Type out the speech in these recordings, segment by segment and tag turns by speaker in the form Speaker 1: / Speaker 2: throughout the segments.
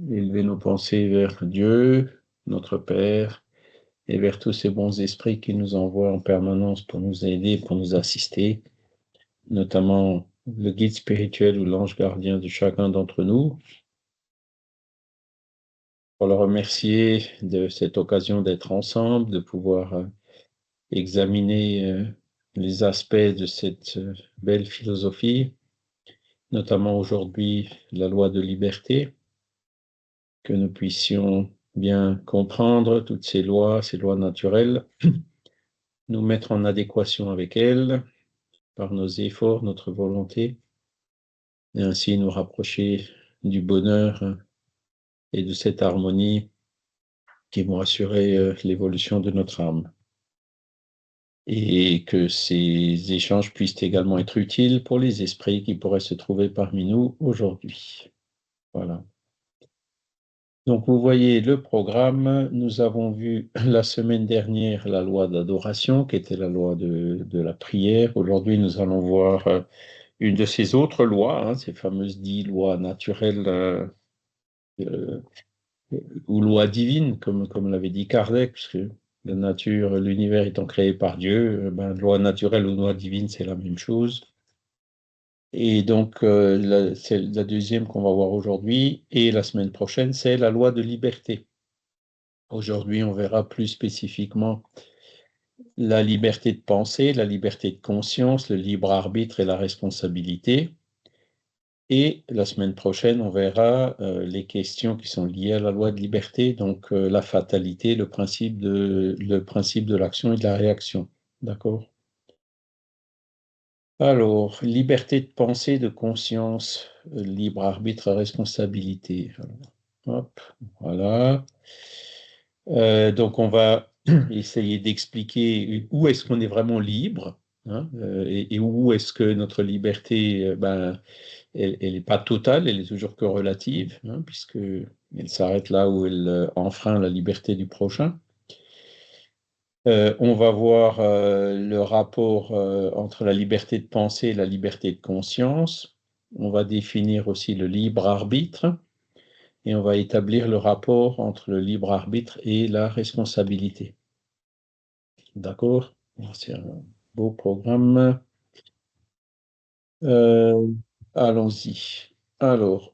Speaker 1: élever nos pensées vers Dieu, notre Père, et vers tous ces bons esprits qui nous envoient en permanence pour nous aider, pour nous assister, notamment le guide spirituel ou l'ange gardien de chacun d'entre nous, pour le remercier de cette occasion d'être ensemble, de pouvoir examiner les aspects de cette belle philosophie, notamment aujourd'hui la loi de liberté, que nous puissions bien comprendre toutes ces lois naturelles, nous mettre en adéquation avec elles par nos efforts, notre volonté, et ainsi nous rapprocher du bonheur et de cette harmonie qui vont assurer l'évolution de notre âme. Et que ces échanges puissent également être utiles pour les esprits qui pourraient se trouver parmi nous aujourd'hui. Voilà. Donc, vous voyez le programme. Nous avons vu la semaine dernière la loi d'adoration, qui était la loi de la prière. Aujourd'hui, nous allons voir une de ces autres lois, ces fameuses 10 lois naturelles ou lois divines, comme l'avait dit Kardec, puisque la nature, l'univers étant créé par Dieu, loi naturelle ou loi divine, c'est la même chose. Et donc, c'est la deuxième qu'on va voir aujourd'hui, et la semaine prochaine, c'est la loi de liberté. Aujourd'hui, on verra plus spécifiquement la liberté de penser, la liberté de conscience, le libre arbitre et la responsabilité. Et la semaine prochaine, on verra les questions qui sont liées à la loi de liberté, donc la fatalité, le principe de l'action et de la réaction. D'accord ? Alors, liberté de pensée, de conscience, libre arbitre, responsabilité. Alors, hop, voilà. Donc, on va essayer d'expliquer où est-ce qu'on est vraiment libre, hein, et où est-ce que notre liberté, elle n'est pas totale, elle est toujours que relative, hein, puisque elle s'arrête là où elle enfreint la liberté du prochain. On va voir le rapport entre la liberté de penser et la liberté de conscience. On va définir aussi le libre arbitre et on va établir le rapport entre le libre arbitre et la responsabilité. D'accord? C'est un beau programme. Allons-y. Alors,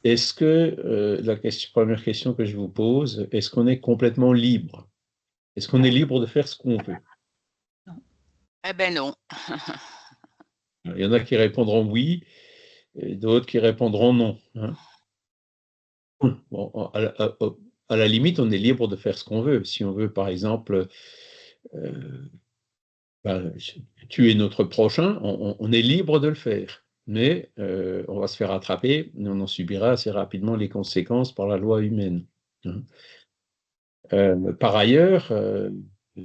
Speaker 1: est-ce que la première question que je vous pose, est-ce qu'on est complètement libre? Est-ce qu'on est libre de faire ce qu'on veut?
Speaker 2: Eh ben non.
Speaker 1: Il y en a qui répondront oui, et d'autres qui répondront non, hein. Bon, à la limite, on est libre de faire ce qu'on veut. Si on veut, par exemple, tuer notre prochain, on est libre de le faire. Mais on va se faire attraper et on en subira assez rapidement les conséquences par la loi humaine, hein. Par ailleurs,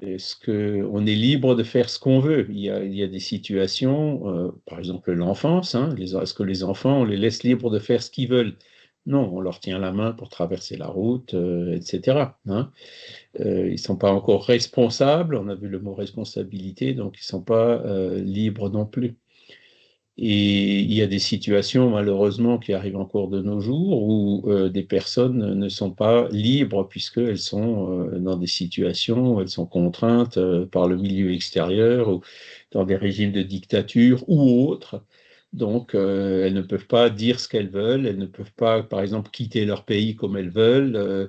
Speaker 1: est-ce qu'on est libre de faire ce qu'on veut? Il y a des situations, par exemple l'enfance, hein, est-ce que les enfants, on les laisse libres de faire ce qu'ils veulent? Non, on leur tient la main pour traverser la route, etc., hein. Ils ne sont pas encore responsables, on a vu le mot responsabilité, donc ils ne sont pas libres non plus. Et il y a des situations, malheureusement, qui arrivent encore de nos jours où des personnes ne sont pas libres puisqu'elles sont dans des situations où elles sont contraintes par le milieu extérieur ou dans des régimes de dictature ou autres. Donc, elles ne peuvent pas dire ce qu'elles veulent, elles ne peuvent pas, par exemple, quitter leur pays comme elles veulent.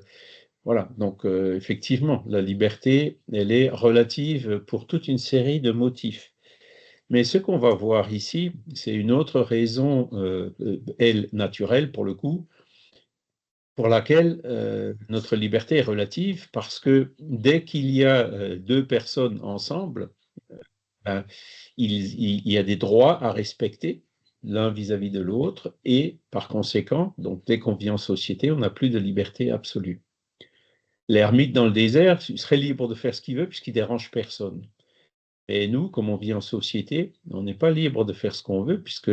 Speaker 1: Voilà, donc effectivement, la liberté, elle est relative pour toute une série de motifs. Mais ce qu'on va voir ici, c'est une autre raison, elle, naturelle pour le coup, pour laquelle notre liberté est relative, parce que dès qu'il y a deux personnes ensemble, ben, il y a des droits à respecter l'un vis-à-vis de l'autre, et par conséquent, donc dès qu'on vit en société, on n'a plus de liberté absolue. L'ermite dans le désert serait libre de faire ce qu'il veut puisqu'il dérange personne. Et nous, comme on vit en société, on n'est pas libre de faire ce qu'on veut, puisque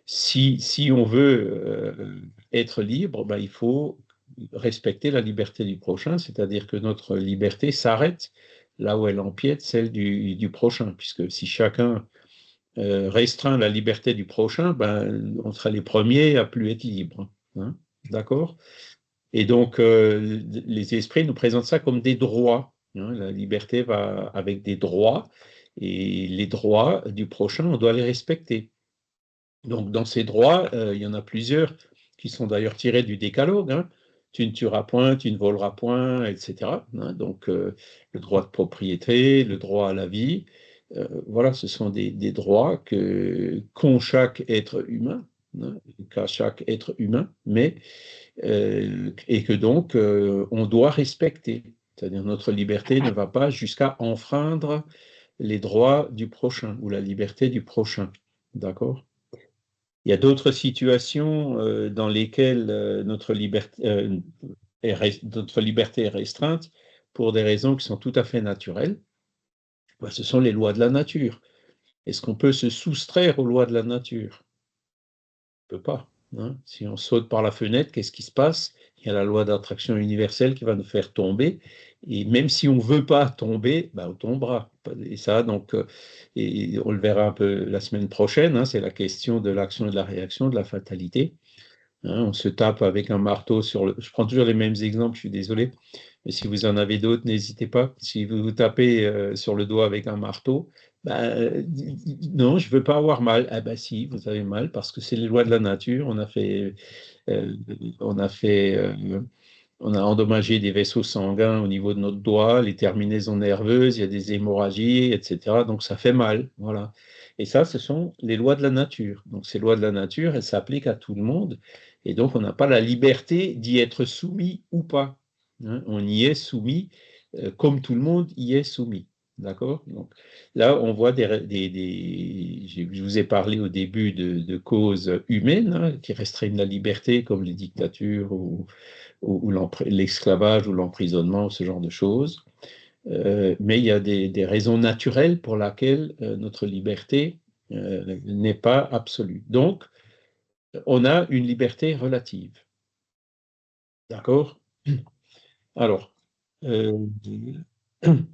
Speaker 1: si on veut être libre, il faut respecter la liberté du prochain, c'est-à-dire que notre liberté s'arrête là où elle empiète celle du prochain, puisque si chacun restreint la liberté du prochain, on sera les premiers à plus être libres. hein, d'accord? Et donc, les esprits nous présentent ça comme des droits, hein. La liberté va avec des droits, et les droits du prochain, on doit les respecter. Donc, dans ces droits, il y en a plusieurs qui sont d'ailleurs tirés du décalogue, hein. Tu ne tueras point, tu ne voleras point, etc., hein. Donc, le droit de propriété, le droit à la vie, voilà, ce sont des droits qu'ont chaque être humain, hein, qu'a chaque être humain, mais et que donc on doit respecter. C'est-à-dire notre liberté ne va pas jusqu'à enfreindre les droits du prochain ou la liberté du prochain. D'accord? Il y a d'autres situations dans lesquelles notre liberté est restreinte pour des raisons qui sont tout à fait naturelles. Ben, ce sont les lois de la nature. Est-ce qu'on peut se soustraire aux lois de la nature? On ne peut pas, hein. Si on saute par la fenêtre, qu'est-ce qui se passe? Il y a la loi d'attraction universelle qui va nous faire tomber. Et même si on ne veut pas tomber, ben on tombera. Et ça, donc, et on le verra un peu la semaine prochaine, hein, c'est la question de l'action et de la réaction, de la fatalité. Hein, on se tape avec un marteau sur le... Je prends toujours les mêmes exemples, je suis désolé. Mais si vous en avez d'autres, n'hésitez pas. Si vous vous tapez sur le doigt avec un marteau, non, je ne veux pas avoir mal. Ah ben si, vous avez mal parce que c'est les lois de la nature. Euh, on a fait, on a endommagé des vaisseaux sanguins au niveau de notre doigt, les terminaisons nerveuses, il y a des hémorragies, etc. Donc ça fait mal, voilà. Et ça, ce sont les lois de la nature. Donc ces lois de la nature, elles s'appliquent à tout le monde. Et donc on n'a pas la liberté d'y être soumis ou pas, hein. On y est soumis comme tout le monde y est soumis. D'accord? Donc là, on voit je vous ai parlé au début de causes humaines, hein, qui restreignent la liberté, comme les dictatures ou l'esclavage ou l'emprisonnement, ou ce genre de choses. Mais il y a des raisons naturelles pour lesquelles notre liberté n'est pas absolue. Donc, on a une liberté relative. D'accord? Alors, euh,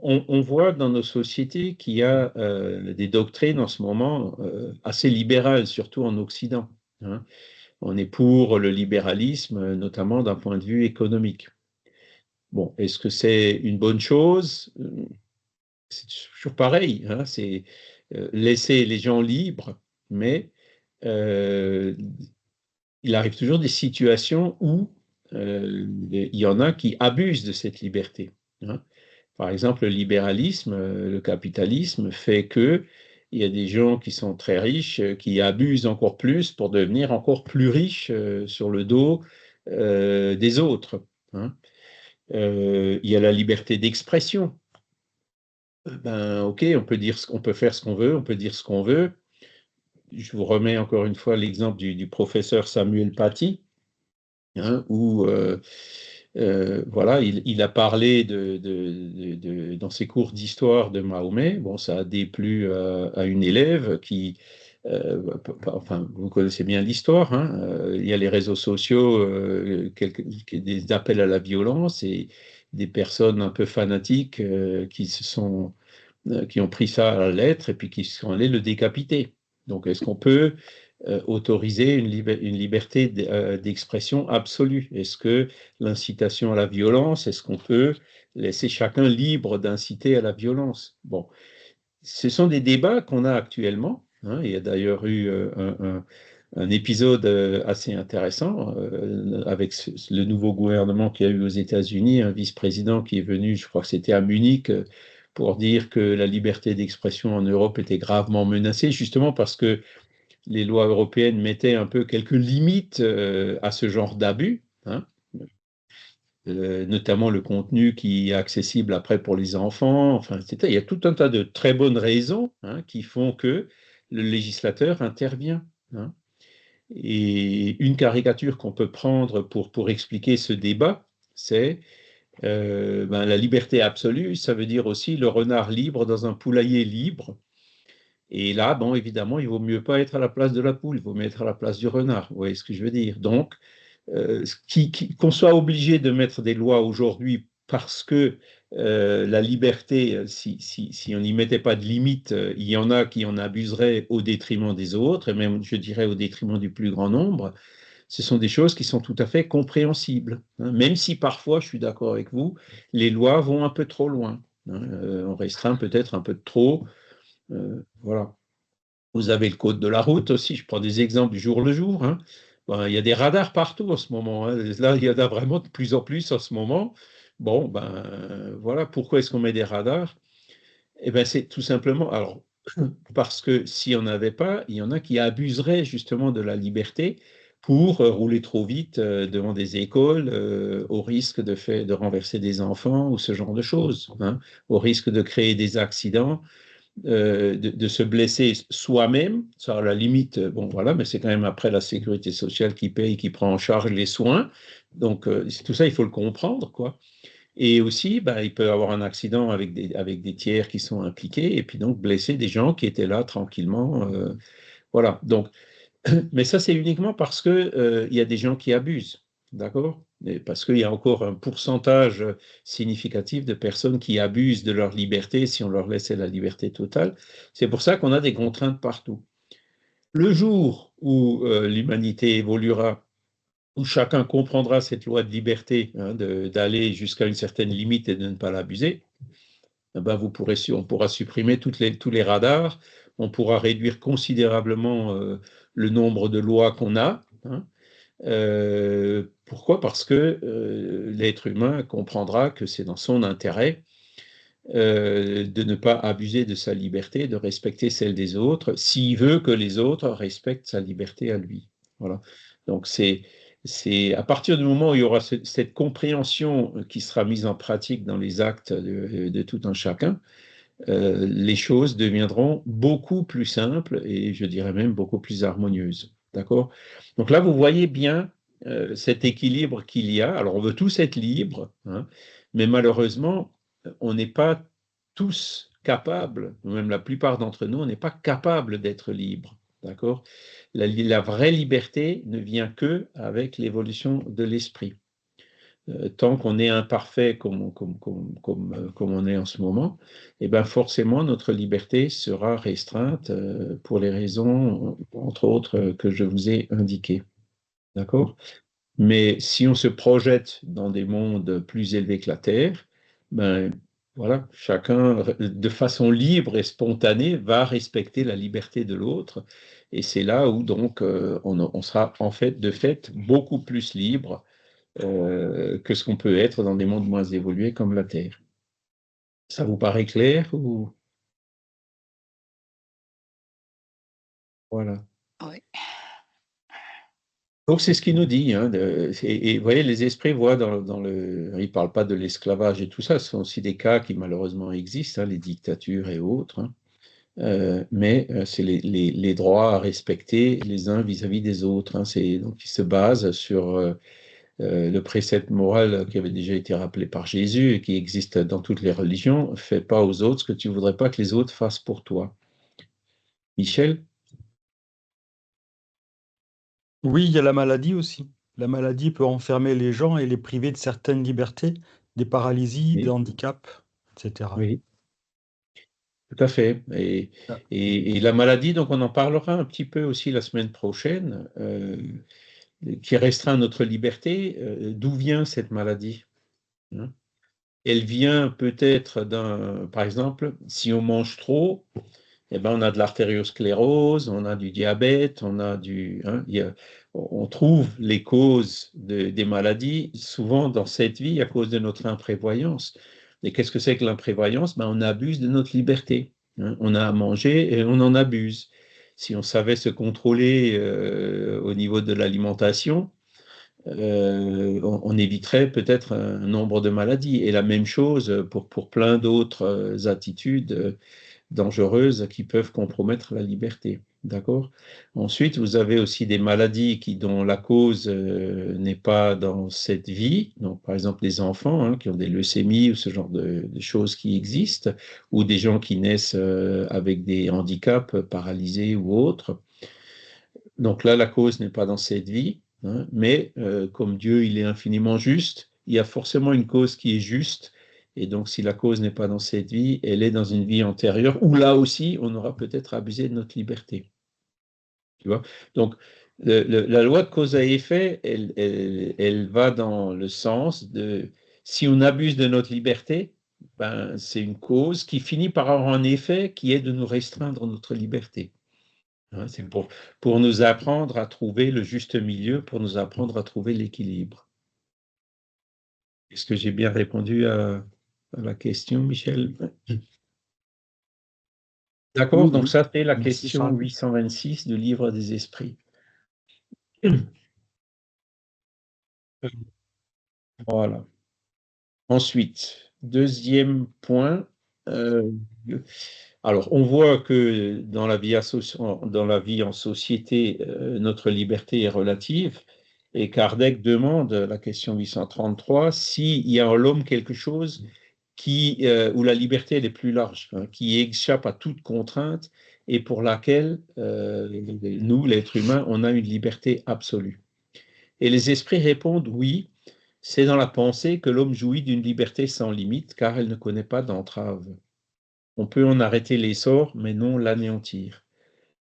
Speaker 1: on voit dans nos sociétés qu'il y a des doctrines en ce moment assez libérales, surtout en Occident, hein. On est pour le libéralisme, notamment d'un point de vue économique. Bon, est-ce que c'est une bonne chose? C'est toujours pareil, hein, c'est laisser les gens libres, mais euh, il arrive toujours des situations où il y en a qui abusent de cette liberté, hein. Par exemple, le libéralisme, le capitalisme fait que il y a des gens qui sont très riches qui abusent encore plus pour devenir encore plus riches sur le dos des autres, hein. Il y a la liberté d'expression. Ben, ok, on peut faire ce qu'on veut, on peut dire ce qu'on veut. Je vous remets encore une fois l'exemple du professeur Samuel Paty, hein, où voilà, il a parlé dans ses cours d'histoire de Mahomet. Bon, ça a déplu à une élève qui, enfin, vous connaissez bien l'histoire, hein, il y a les réseaux sociaux, des appels à la violence et des personnes un peu fanatiques qui ont pris ça à la lettre et puis qui sont allés le décapiter. Donc, est-ce qu'on peut autoriser une liberté d'expression absolue? Est-ce que l'incitation à la violence, est-ce qu'on peut laisser chacun libre d'inciter à la violence? Bon, ce sont des débats qu'on a actuellement, hein. Il y a d'ailleurs eu un épisode assez intéressant avec le nouveau gouvernement qu'il y a eu aux États-Unis, un vice-président qui est venu, je crois que c'était à Munich, pour dire que la liberté d'expression en Europe était gravement menacée, justement parce que les lois européennes mettaient un peu quelques limites à ce genre d'abus, hein. Notamment le contenu qui est accessible après pour les enfants. Enfin, etc. Il y a tout un tas de très bonnes raisons, hein, qui font que le législateur intervient, hein. Et une caricature qu'on peut prendre pour expliquer ce débat, c'est la liberté absolue, ça veut dire aussi le renard libre dans un poulailler libre. Et là, bon, évidemment, il vaut mieux pas être à la place de la poule, il vaut mieux être à la place du renard. Vous voyez ce que je veux dire? Donc, qu'on soit obligé de mettre des lois aujourd'hui parce que la liberté, si on n'y mettait pas de limite, il y en a qui en abuseraient au détriment des autres, et même, je dirais, au détriment du plus grand nombre. ce sont des choses qui sont tout à fait compréhensibles, hein, même si parfois, je suis d'accord avec vous, les lois vont un peu trop loin, hein, on restreint peut-être un peu trop, voilà. Vous avez le code de la route aussi, je prends des exemples du jour le jour, hein. Ben, il y a des radars partout en ce moment, hein. Là, il y en a vraiment de plus en plus en ce moment. Bon, ben voilà, pourquoi est-ce qu'on met des radars? Eh ben, c'est tout simplement, alors, parce que si on n'avait pas, il y en a qui abuseraient justement de la liberté pour rouler trop vite devant des écoles, au risque de renverser des enfants ou ce genre de choses, hein, au risque de créer des accidents, de se blesser soi-même, ça à la limite, bon voilà, mais c'est quand même après la sécurité sociale qui paye, qui prend en charge les soins. Donc tout ça, il faut le comprendre, quoi. Et aussi, bah, il peut y avoir un accident avec des tiers qui sont impliqués, et puis donc blesser des gens qui étaient là tranquillement. Voilà. Donc, mais ça, c'est uniquement parce que il y a des gens qui abusent, d'accord? Et parce qu'il y a encore un pourcentage significatif de personnes qui abusent de leur liberté si on leur laissait la liberté totale. C'est pour ça qu'on a des contraintes partout. Le jour où l'humanité évoluera, où chacun comprendra cette loi de liberté, hein, d'aller jusqu'à une certaine limite et de ne pas l'abuser, eh ben on pourra supprimer tous les radars, on pourra réduire considérablement le nombre de lois qu'on a, hein. Pourquoi? Parce que l'être humain comprendra que c'est dans son intérêt de ne pas abuser de sa liberté, de respecter celle des autres, s'il veut que les autres respectent sa liberté à lui. Voilà. Donc c'est à partir du moment où il y aura cette compréhension qui sera mise en pratique dans les actes de tout un chacun, les choses deviendront beaucoup plus simples et je dirais même beaucoup plus harmonieuses. D'accord? Donc là, vous voyez bien cet équilibre qu'il y a. Alors, on veut tous être libres, hein, mais malheureusement, on n'est pas tous capables, ou même la plupart d'entre nous, on n'est pas capable d'être libre. D'accord? La vraie liberté ne vient que avec l'évolution de l'esprit. Tant qu'on est imparfait comme on est en ce moment, eh ben forcément notre liberté sera restreinte pour les raisons, entre autres, que je vous ai indiquées. D'accord? Mais si on se projette dans des mondes plus élevés que la Terre, ben voilà, chacun, de façon libre et spontanée, va respecter la liberté de l'autre. Et c'est là où donc on sera en fait, de fait, beaucoup plus libre que ce qu'on peut être dans des mondes moins évolués comme la Terre. Ça vous paraît clair ou... Voilà.
Speaker 2: Oui.
Speaker 1: Donc c'est ce qu'il nous dit, hein, et vous voyez, les esprits voient dans le... Ils ne parlent pas de l'esclavage et tout ça, ce sont aussi des cas qui malheureusement existent, hein, les dictatures et autres, hein. Mais c'est les droits à respecter les uns vis-à-vis des autres, hein. Donc ils se basent sur le précepte moral qui avait déjà été rappelé par Jésus et qui existe dans toutes les religions: fais pas aux autres ce que tu ne voudrais pas que les autres fassent pour toi. Michel?
Speaker 3: Oui, il y a la maladie aussi. La maladie peut enfermer les gens et les priver de certaines libertés, des paralysies, des
Speaker 1: Oui,
Speaker 3: handicaps, etc.
Speaker 1: oui, tout à fait.
Speaker 3: Ah.
Speaker 1: Et la maladie, donc on en parlera un petit peu aussi la semaine prochaine, qui restreint notre liberté. D'où vient cette maladie, hein? Elle vient peut-être par exemple, si on mange trop, eh ben, on a de l'artériosclérose, on a du diabète, hein, on trouve les causes des maladies souvent dans cette vie à cause de notre imprévoyance. Et qu'est-ce que c'est que l'imprévoyance? Ben, on abuse de notre liberté, hein. On a à manger et on en abuse. Si on savait se contrôler au niveau de l'alimentation, on éviterait peut-être un nombre de maladies. Et la même chose pour plein d'autres attitudes dangereuses qui peuvent compromettre la liberté. D'accord? Ensuite, vous avez aussi des maladies dont la cause n'est pas dans cette vie. Donc, par exemple, les enfants, hein, qui ont des leucémies ou ce genre de choses qui existent, ou des gens qui naissent avec des handicaps, paralysés ou autres. Donc là, la cause n'est pas dans cette vie, hein, mais comme Dieu, il est infiniment juste, il y a forcément une cause qui est juste. Et donc, si la cause n'est pas dans cette vie, elle est dans une vie antérieure, où là aussi, on aura peut-être abusé de notre liberté. Tu vois? Donc, La loi de cause à effet, elle va dans le sens de si on abuse de notre liberté, ben, c'est une cause qui finit par avoir un effet qui est de nous restreindre notre liberté. Hein, c'est pour nous apprendre à trouver le juste milieu, pour nous apprendre à trouver l'équilibre. Est-ce que j'ai bien répondu à la question, Michel? D'accord,
Speaker 3: Oui,
Speaker 1: donc
Speaker 3: oui.
Speaker 1: ça c'est la
Speaker 3: Merci,
Speaker 1: question
Speaker 3: Charles.
Speaker 1: 826 du livre des esprits. Voilà. Ensuite, deuxième point. euh, alors, on voit que dans la vie, dans la vie en société, notre liberté est relative. Et Kardec demande, la question 833, s'il y a en l'homme quelque chose où la liberté elle est plus large, hein, qui échappe à toute contrainte et pour laquelle nous, l'être humain, on a une liberté absolue. Et les esprits répondent oui, c'est dans la pensée que l'homme jouit d'une liberté sans limite, car elle ne connaît pas d'entrave. On peut en arrêter l'essor, mais non l'anéantir.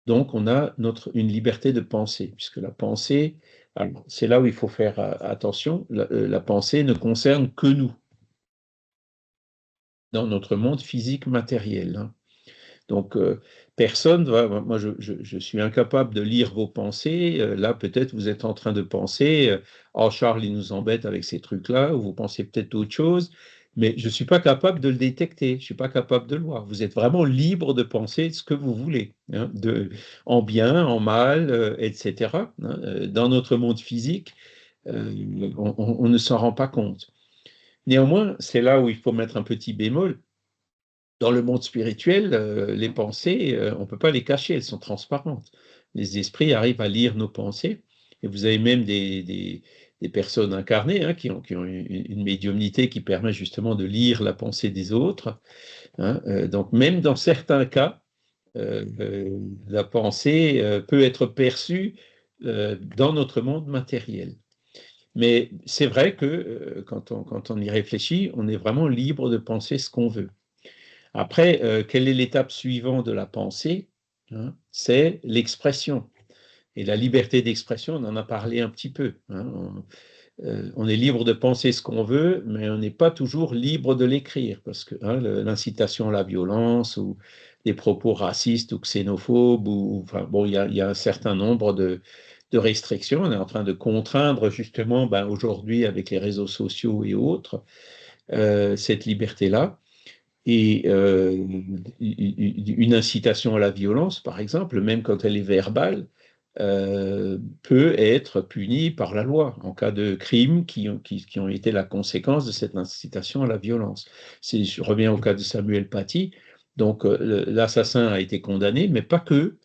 Speaker 1: Donc, on a une liberté de penser, puisque la pensée, c'est là où il faut faire attention, la pensée ne concerne que nous, dans notre monde physique matériel. Hein. Donc, personne va. Moi, je suis incapable de lire vos pensées. Là, peut-être vous êtes en train de penser, oh, Charles, il nous embête avec ces trucs-là, ou vous pensez peut-être autre chose, mais je ne suis pas capable de le détecter. Je ne suis pas capable de le voir. Vous êtes vraiment libre de penser ce que vous voulez, hein, en bien, en mal, etc. Hein. Dans notre monde physique, on ne s'en rend pas compte. Néanmoins, c'est là où il faut mettre un petit bémol. Dans le monde spirituel, les pensées, on ne peut pas les cacher, elles sont transparentes. Les esprits arrivent à lire nos pensées, et vous avez même des personnes incarnées hein, qui ont une médiumnité qui permet justement de lire la pensée des autres. Hein. Donc même dans certains cas, la pensée peut être perçue dans notre monde matériel. Mais c'est vrai que quand on y réfléchit, on est vraiment libre de penser ce qu'on veut. Après, quelle est l'étape suivante de la pensée? Hein, c'est l'expression. Et la liberté d'expression, on en a parlé un petit peu. Hein, on est libre de penser ce qu'on veut, mais on n'est pas toujours libre de l'écrire, parce que hein, l'incitation à la violence ou des propos racistes ou xénophobes, enfin, bon, il y a un certain nombre de restrictions. On est en train de contraindre justement, ben, aujourd'hui, avec les réseaux sociaux et autres, cette liberté-là. Et une incitation à la violence, par exemple, même quand elle est verbale, peut être punie par la loi en cas de crimes qui ont été la conséquence de cette incitation à la violence. Je reviens au cas de Samuel Paty. Donc, l'assassin a été condamné, mais pas que.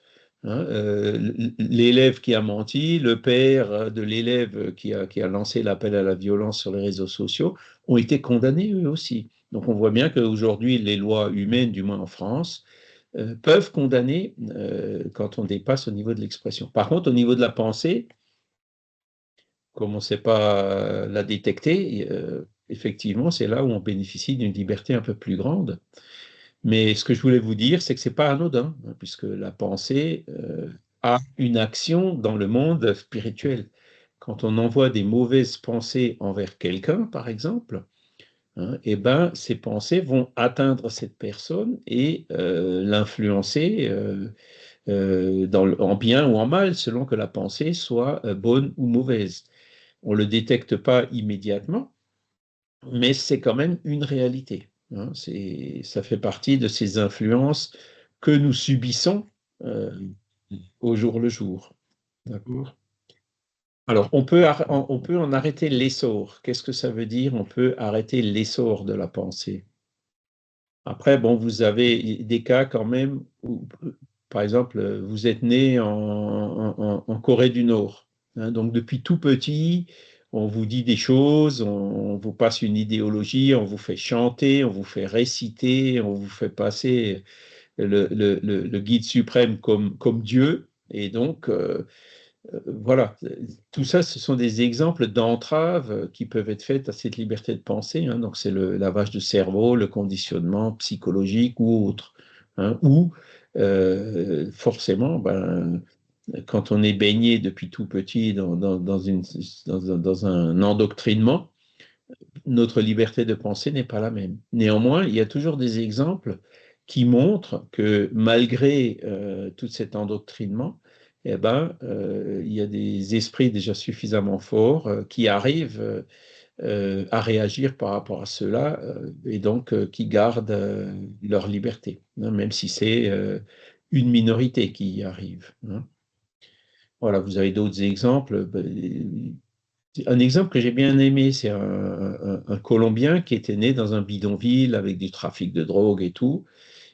Speaker 1: Hein, l'élève qui a menti, le père de l'élève qui a lancé l'appel à la violence sur les réseaux sociaux ont été condamnés eux aussi. Donc on voit bien qu'aujourd'hui, les lois humaines, du moins en France, peuvent condamner quand on dépasse au niveau de l'expression. Par contre, au niveau de la pensée, comme on ne sait pas la détecter, effectivement, c'est là où on bénéficie d'une liberté un peu plus grande. Mais ce que je voulais vous dire, c'est que ce n'est pas anodin, hein, puisque la pensée a une action dans le monde spirituel. Quand on envoie des mauvaises pensées envers quelqu'un, par exemple, hein, eh ben, ces pensées vont atteindre cette personne et l'influencer en bien ou en mal, selon que la pensée soit bonne ou mauvaise. On ne le détecte pas immédiatement, mais c'est quand même une réalité. Hein. Ça fait partie de ces influences que nous subissons euh, au jour le jour. D'accord. Alors, on peut en arrêter l'essor. Qu'est-ce que ça veut dire? On peut arrêter l'essor de la pensée. Après, bon, vous avez des cas quand même où, par exemple, vous êtes né en Corée du Nord. Hein, donc, depuis tout petit, on vous dit des choses, on vous passe une idéologie, on vous fait chanter, on vous fait réciter, on vous fait passer le guide suprême comme Dieu. Et donc, voilà, tout ça, ce sont des exemples d'entraves qui peuvent être faites à cette liberté de penser. Hein. Donc, c'est le lavage de cerveau, le conditionnement psychologique ou autre. Hein, ou forcément, ben, quand on est baigné depuis tout petit dans un endoctrinement, notre liberté de penser n'est pas la même. Néanmoins, il y a toujours des exemples qui montrent que malgré tout cet endoctrinement, eh ben, il y a des esprits déjà suffisamment forts qui arrivent à réagir par rapport à cela et donc qui gardent leur liberté, hein, même si c'est une minorité qui y arrive. Hein. Voilà, vous avez d'autres exemples. Un exemple que j'ai bien aimé, c'est un Colombien qui était né dans un bidonville avec du trafic de drogue et tout,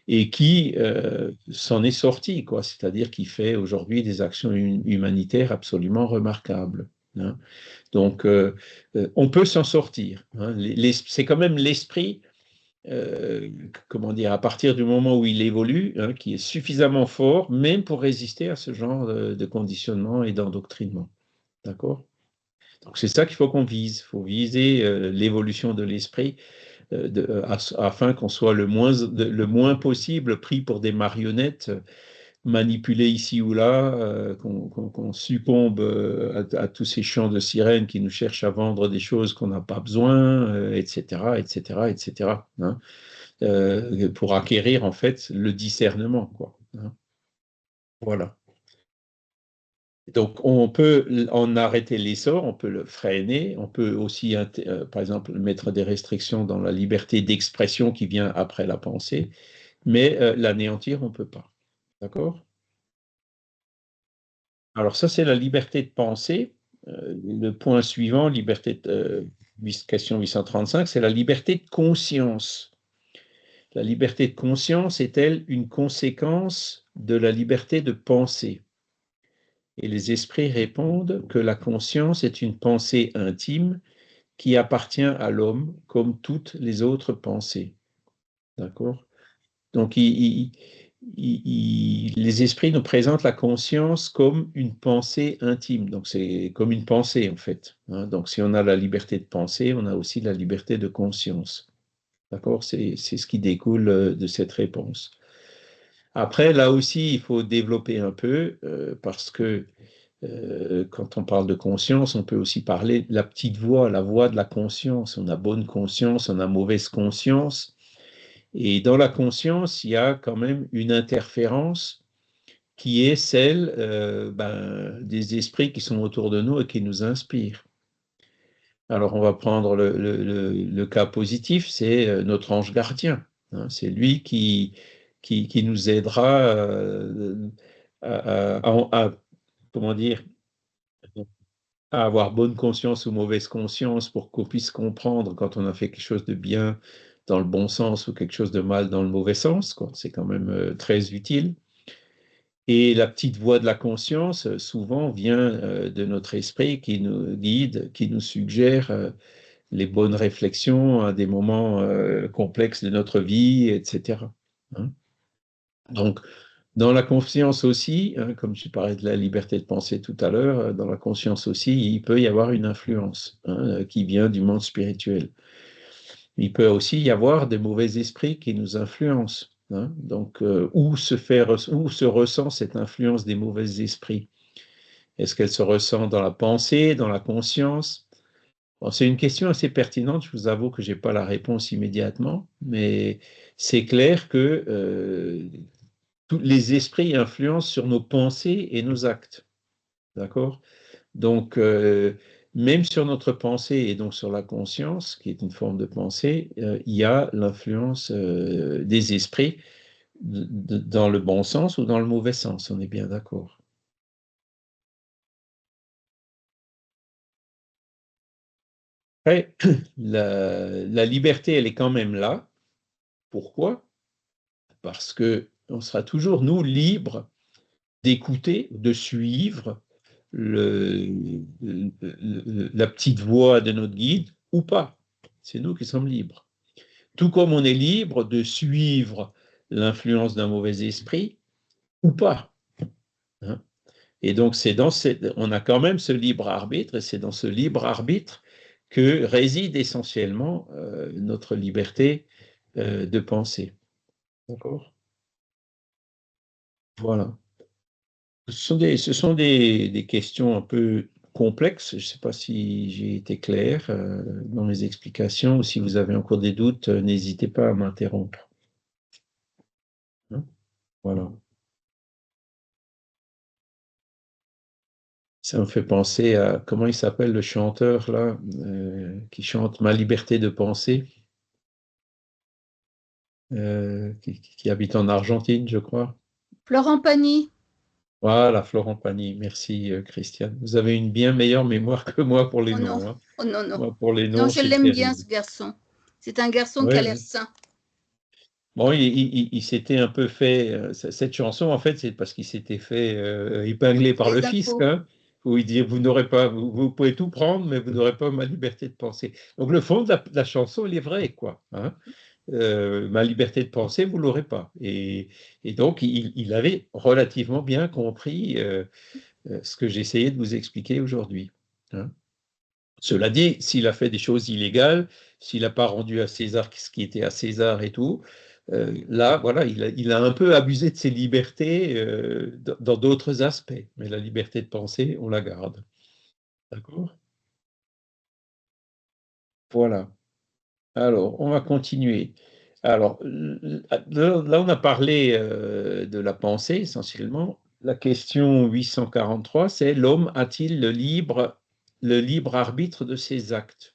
Speaker 1: et qui s'en est sorti, quoi. C'est-à-dire qu'il fait aujourd'hui des actions humanitaires absolument remarquables. Hein. Donc, on peut s'en sortir. Hein. C'est quand même l'esprit, comment dire, à partir du moment où il évolue, hein, qui est suffisamment fort, même pour résister à ce genre de conditionnement et d'endoctrinement. D'accord? Donc, c'est ça qu'il faut qu'on vise. Il faut viser l'évolution de l'esprit afin qu'on soit le moins possible pris pour des marionnettes manipulés ici ou là, qu'on succombe à tous ces chants de sirènes qui nous cherchent à vendre des choses qu'on n'a pas besoin, etc., etc., etc., hein, pour acquérir en fait le discernement, quoi. Hein. Voilà. Donc, on peut en arrêter l'essor, on peut le freiner, on peut aussi, par exemple, mettre des restrictions dans la liberté d'expression qui vient après la pensée, mais l'anéantir, on ne peut pas. D'accord? Alors ça, c'est la liberté de penser. Le point suivant, question 835, c'est la liberté de conscience. La liberté de conscience est-elle une conséquence de la liberté de penser? Et les esprits répondent que la conscience est une pensée intime qui appartient à l'homme comme toutes les autres pensées. D'accord? Donc, les esprits nous présentent la conscience comme une pensée intime. Donc, c'est comme une pensée, en fait. Hein. Donc, si on a la liberté de penser, on a aussi la liberté de conscience. D'accord? C'est ce qui découle de cette réponse. Après, là aussi, il faut développer un peu parce que quand on parle de conscience, on peut aussi parler de la petite voix, la voix de la conscience. On a bonne conscience, on a mauvaise conscience. Et dans la conscience, il y a quand même une interférence qui est celle des esprits qui sont autour de nous et qui nous inspirent. Alors, on va prendre le cas positif, c'est notre ange gardien. Hein, c'est lui qui nous aidera comment dire, à avoir bonne conscience ou mauvaise conscience pour qu'on puisse comprendre quand on a fait quelque chose de bien dans le bon sens ou quelque chose de mal dans le mauvais sens, quoi. C'est quand même très utile. Et la petite voix de la conscience, souvent, vient de notre esprit qui nous guide, qui nous suggère les bonnes réflexions à des moments complexes de notre vie, etc. Hein. Donc, dans la conscience aussi, hein, comme je parlais de la liberté de penser tout à l'heure, dans la conscience aussi, il peut y avoir une influence hein, qui vient du monde spirituel. Il peut aussi y avoir des mauvais esprits qui nous influencent. Hein. Donc, où se ressent cette influence des mauvais esprits? Est-ce qu'elle se ressent dans la pensée, dans la conscience? Bon, c'est une question assez pertinente, je vous avoue que je n'ai pas la réponse immédiatement, mais c'est clair que tous les esprits influencent sur nos pensées et nos actes. D'accord? Donc, même sur notre pensée et donc sur la conscience, qui est une forme de pensée, il y a l'influence des esprits dans le bon sens ou dans le mauvais sens, on est bien d'accord. Après, la liberté, elle est quand même là. Pourquoi? Parce que on sera toujours, nous, libres d'écouter, de suivre la petite voix de notre guide ou pas. C'est nous qui sommes libres. Tout comme on est libre de suivre l'influence d'un mauvais esprit ou pas. Hein. Et donc, on a quand même ce libre arbitre, et c'est dans ce libre arbitre que réside essentiellement notre liberté de penser. D'accord? Voilà. Ce sont des questions un peu complexes. Je ne sais pas si j'ai été clair dans mes explications, ou si vous avez encore des doutes, n'hésitez pas à m'interrompre. Hein. Voilà. Ça me fait penser à, comment il s'appelle le chanteur là, qui chante Ma liberté de penser, qui habite en Argentine, je crois.
Speaker 4: Florent Pagny.
Speaker 1: Voilà, Florent Pagny. Merci, Christiane. Vous avez une bien meilleure mémoire que moi pour les
Speaker 4: Oh non,
Speaker 1: noms. Hein.
Speaker 4: oh non, non.
Speaker 1: Moi, pour les
Speaker 4: Non,
Speaker 1: noms,
Speaker 4: je
Speaker 1: c'est
Speaker 4: l'aime bien,
Speaker 1: terrible.
Speaker 4: ce garçon. C'est un garçon qui a
Speaker 1: Ouais,
Speaker 4: l'air
Speaker 1: ouais.
Speaker 4: sain.
Speaker 1: Bon, il s'était un peu fait. Cette chanson, en fait, c'est parce qu'il s'était fait épingler par
Speaker 4: Les
Speaker 1: le fisc,
Speaker 4: impôts.
Speaker 1: hein, où il dit vous n'aurez pas, vous pouvez tout prendre, mais vous n'aurez pas ma liberté de penser. Donc le fond de la chanson, il est vrai, quoi. Hein. Ma liberté de penser, vous l'aurez pas. Et donc, il avait relativement bien compris ce que j'essayais de vous expliquer aujourd'hui. Hein. Cela dit, s'il a fait des choses illégales, s'il n'a pas rendu à César ce qui était à César et tout, là, voilà, il a un peu abusé de ses libertés dans d'autres aspects. Mais la liberté de penser, on la garde. D'accord? Voilà. Alors, on va continuer. Alors, là, on a parlé de la pensée essentiellement. La question 843, c'est l'homme a-t-il le libre arbitre de ses actes?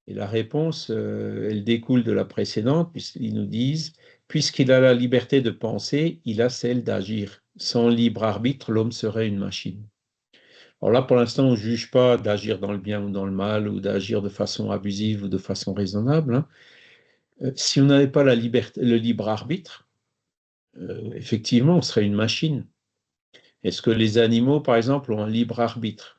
Speaker 1: Et la réponse, elle découle de la précédente, puisqu'ils nous disent, puisqu'il a la liberté de penser, il a celle d'agir. Sans libre arbitre, l'homme serait une machine. Alors là, pour l'instant, on ne juge pas d'agir dans le bien ou dans le mal, ou d'agir de façon abusive ou de façon raisonnable. Hein. Si on n'avait pas la liberté, le libre arbitre, effectivement, on serait une machine. Est-ce que les animaux, par exemple, ont un libre arbitre?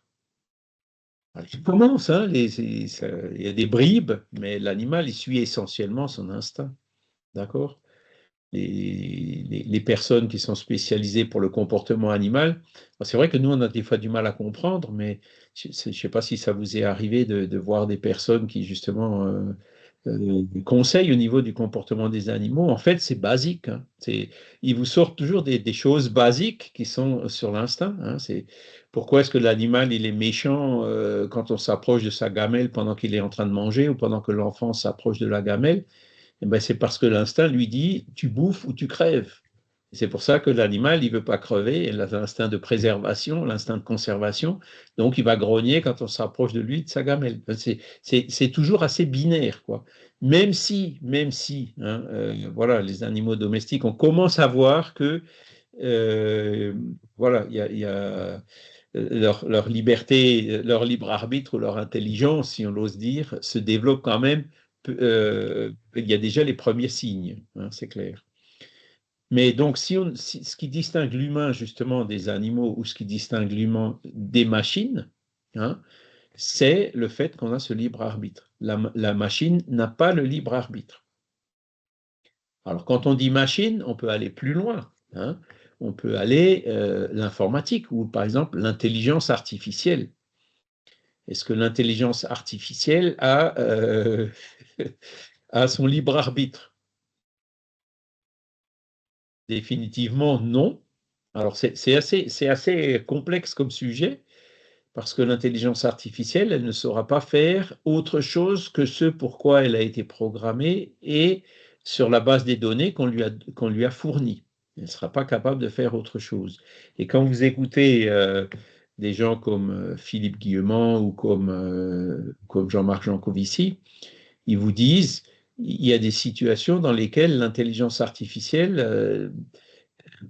Speaker 1: Ils commencent, hein, il y a des bribes, mais l'animal, il suit essentiellement son instinct. D'accord? Les personnes qui sont spécialisées pour le comportement animal, c'est vrai que nous, on a des fois du mal à comprendre, mais je ne sais pas si ça vous est arrivé de voir des personnes qui, justement, conseils au niveau du comportement des animaux. En fait, c'est basique. Hein. Ils vous sortent toujours des choses basiques qui sont sur l'instinct. Hein. Pourquoi est-ce que l'animal il est méchant quand on s'approche de sa gamelle pendant qu'il est en train de manger ou pendant que l'enfant s'approche de la gamelle? Eh ben, c'est parce que l'instinct lui dit tu bouffes ou tu crèves. C'est pour ça que l'animal, il ne veut pas crever, il a l'instinct de préservation, l'instinct de conservation, donc il va grogner quand on s'approche de lui, de sa gamelle. C'est toujours assez binaire, quoi. Même si hein, voilà, les animaux domestiques, on commence à voir que voilà, il y a leur liberté, leur libre arbitre ou leur intelligence, si on l'ose dire, se développe quand même. Il y a déjà les premiers signes, hein, c'est clair. Mais donc, ce qui distingue l'humain justement des animaux ou ce qui distingue l'humain des machines, hein, c'est le fait qu'on a ce libre arbitre. La machine n'a pas le libre arbitre. Alors, quand on dit machine, on peut aller plus loin. Hein. On peut aller l'informatique ou par exemple l'intelligence artificielle. Est-ce que l'intelligence artificielle a son libre arbitre? Définitivement non. Alors c'est assez complexe comme sujet parce que l'intelligence artificielle, elle ne saura pas faire autre chose que ce pourquoi elle a été programmée et sur la base des données qu'on lui a fournies. Elle ne sera pas capable de faire autre chose. Et quand vous écoutez des gens comme Philippe Guillemont ou comme Jean-Marc Jancovici, ils vous disent il y a des situations dans lesquelles l'intelligence artificielle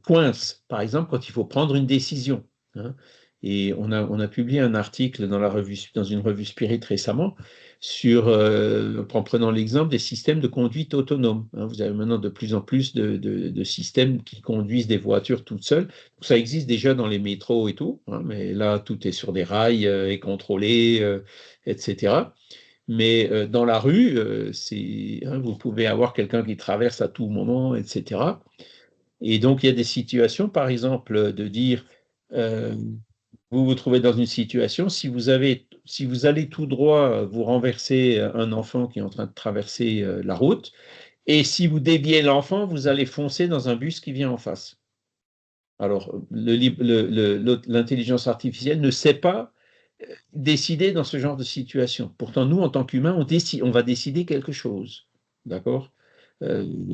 Speaker 1: coince, par exemple quand il faut prendre une décision. Hein. Et on a publié un article dans une revue Spirit récemment en prenant l'exemple des systèmes de conduite autonome. Hein. Vous avez maintenant de plus en plus de systèmes qui conduisent des voitures toutes seules. Ça existe déjà dans les métros et tout, hein, mais là, tout est sur des rails et contrôlé, etc. Mais dans la rue, hein, vous pouvez avoir quelqu'un qui traverse à tout moment, etc. Et donc, il y a des situations, par exemple, de dire, euh, vous vous trouvez dans une situation, si vous allez tout droit, vous renversez un enfant qui est en train de traverser la route, et si vous déviez l'enfant, vous allez foncer dans un bus qui vient en face. Alors, l'intelligence artificielle ne sait pas décider dans ce genre de situation. Pourtant, nous, en tant qu'humains, on va décider quelque chose, d'accord,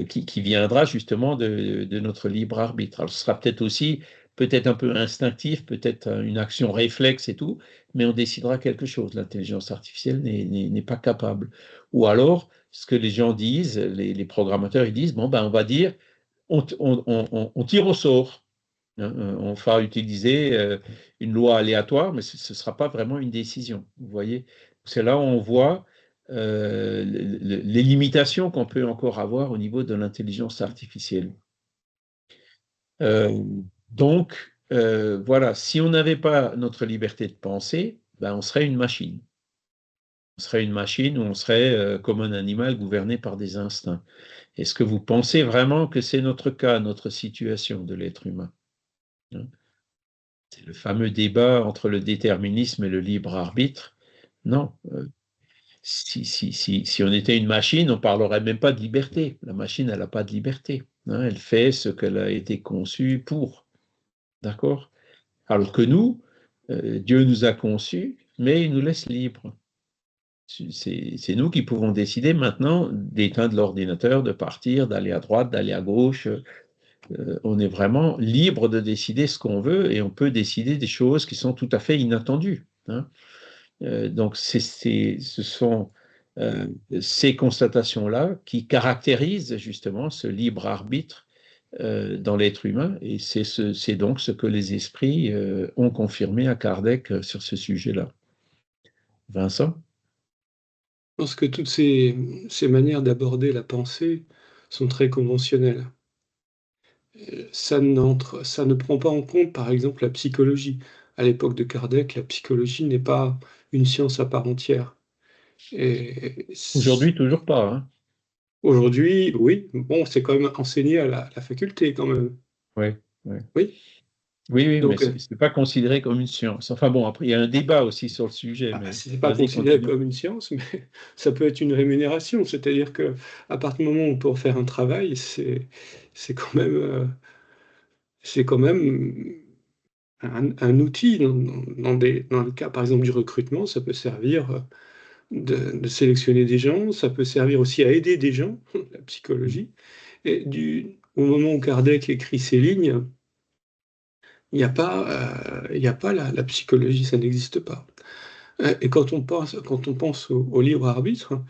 Speaker 1: qui viendra justement de notre libre arbitre. Alors, ce sera peut-être aussi, peut-être un peu instinctif, peut-être une action réflexe et tout, mais on décidera quelque chose. L'intelligence artificielle n'est pas capable. Ou alors, ce que les gens disent, les programmateurs, ils disent, bon, ben, on va dire, on tire au sort. Hein, on fera utiliser une loi aléatoire, mais ce ne sera pas vraiment une décision. Vous voyez, c'est là où on voit les limitations qu'on peut encore avoir au niveau de l'intelligence artificielle. Euh, donc, voilà, si on n'avait pas notre liberté de penser, ben, on serait une machine. On serait une machine où on serait comme un animal gouverné par des instincts. Est-ce que vous pensez vraiment que c'est notre cas, notre situation de l'être humain? Hein? C'est le fameux débat entre le déterminisme et le libre arbitre. Non. Si on était une machine, on ne parlerait même pas de liberté. La machine, elle n'a pas de liberté. Hein, elle fait ce qu'elle a été conçue pour. D'accord? Alors que nous, Dieu nous a conçus, mais il nous laisse libres. C'est nous qui pouvons décider maintenant d'éteindre l'ordinateur, de partir, d'aller à droite, d'aller à gauche. On est vraiment libre de décider ce qu'on veut et on peut décider des choses qui sont tout à fait inattendues. Hein. Donc, ce sont ces constatations-là qui caractérisent justement ce libre arbitre dans l'être humain et c'est donc ce que les esprits ont confirmé à Kardec sur ce sujet-là. Vincent?
Speaker 5: Je pense que toutes ces manières d'aborder la pensée sont très conventionnelles. Ça ne prend pas en compte, par exemple, la psychologie. À l'époque de Kardec, la psychologie n'est pas une science à part entière. Et
Speaker 1: Aujourd'hui, toujours pas. Hein.
Speaker 5: aujourd'hui, oui, bon, c'est quand même enseigné à la faculté, quand même.
Speaker 1: Oui, oui.
Speaker 5: Oui.
Speaker 1: Oui, mais
Speaker 5: Donc,
Speaker 1: ce n'est pas considéré comme une science. Enfin bon, après, il y a un débat aussi sur le sujet. Mais
Speaker 5: c'est pas
Speaker 1: vas-y,
Speaker 5: considéré
Speaker 1: continue.
Speaker 5: comme une science, mais ça peut être une rémunération. C'est-à-dire que à partir du moment où pour faire un travail, c'est quand même, c'est quand même un outil dans le cas, par exemple, du recrutement. Ça peut servir de sélectionner des gens, ça peut servir aussi à aider des gens, la psychologie. Et au moment où Kardec écrit ces lignes, il n'y a pas la psychologie, ça n'existe pas. Et quand on pense au libre arbitre,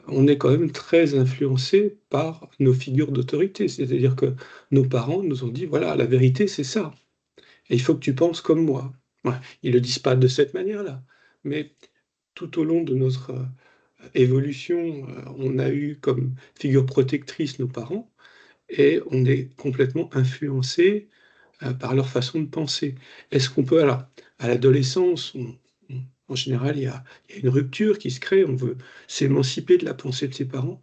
Speaker 5: on est quand même très influencé par nos figures d'autorité. C'est-à-dire que nos parents nous ont dit, voilà, la vérité, c'est ça. Et il faut que tu penses comme moi. Ouais, ils ne le disent pas de cette manière-là. Mais tout au long de notre évolution, on a eu comme figure protectrice nos parents, et on est complètement influencé par leur façon de penser. Est-ce qu'on peut, alors, à l'adolescence, en général, il y a une rupture qui se crée, on veut s'émanciper de la pensée de ses parents,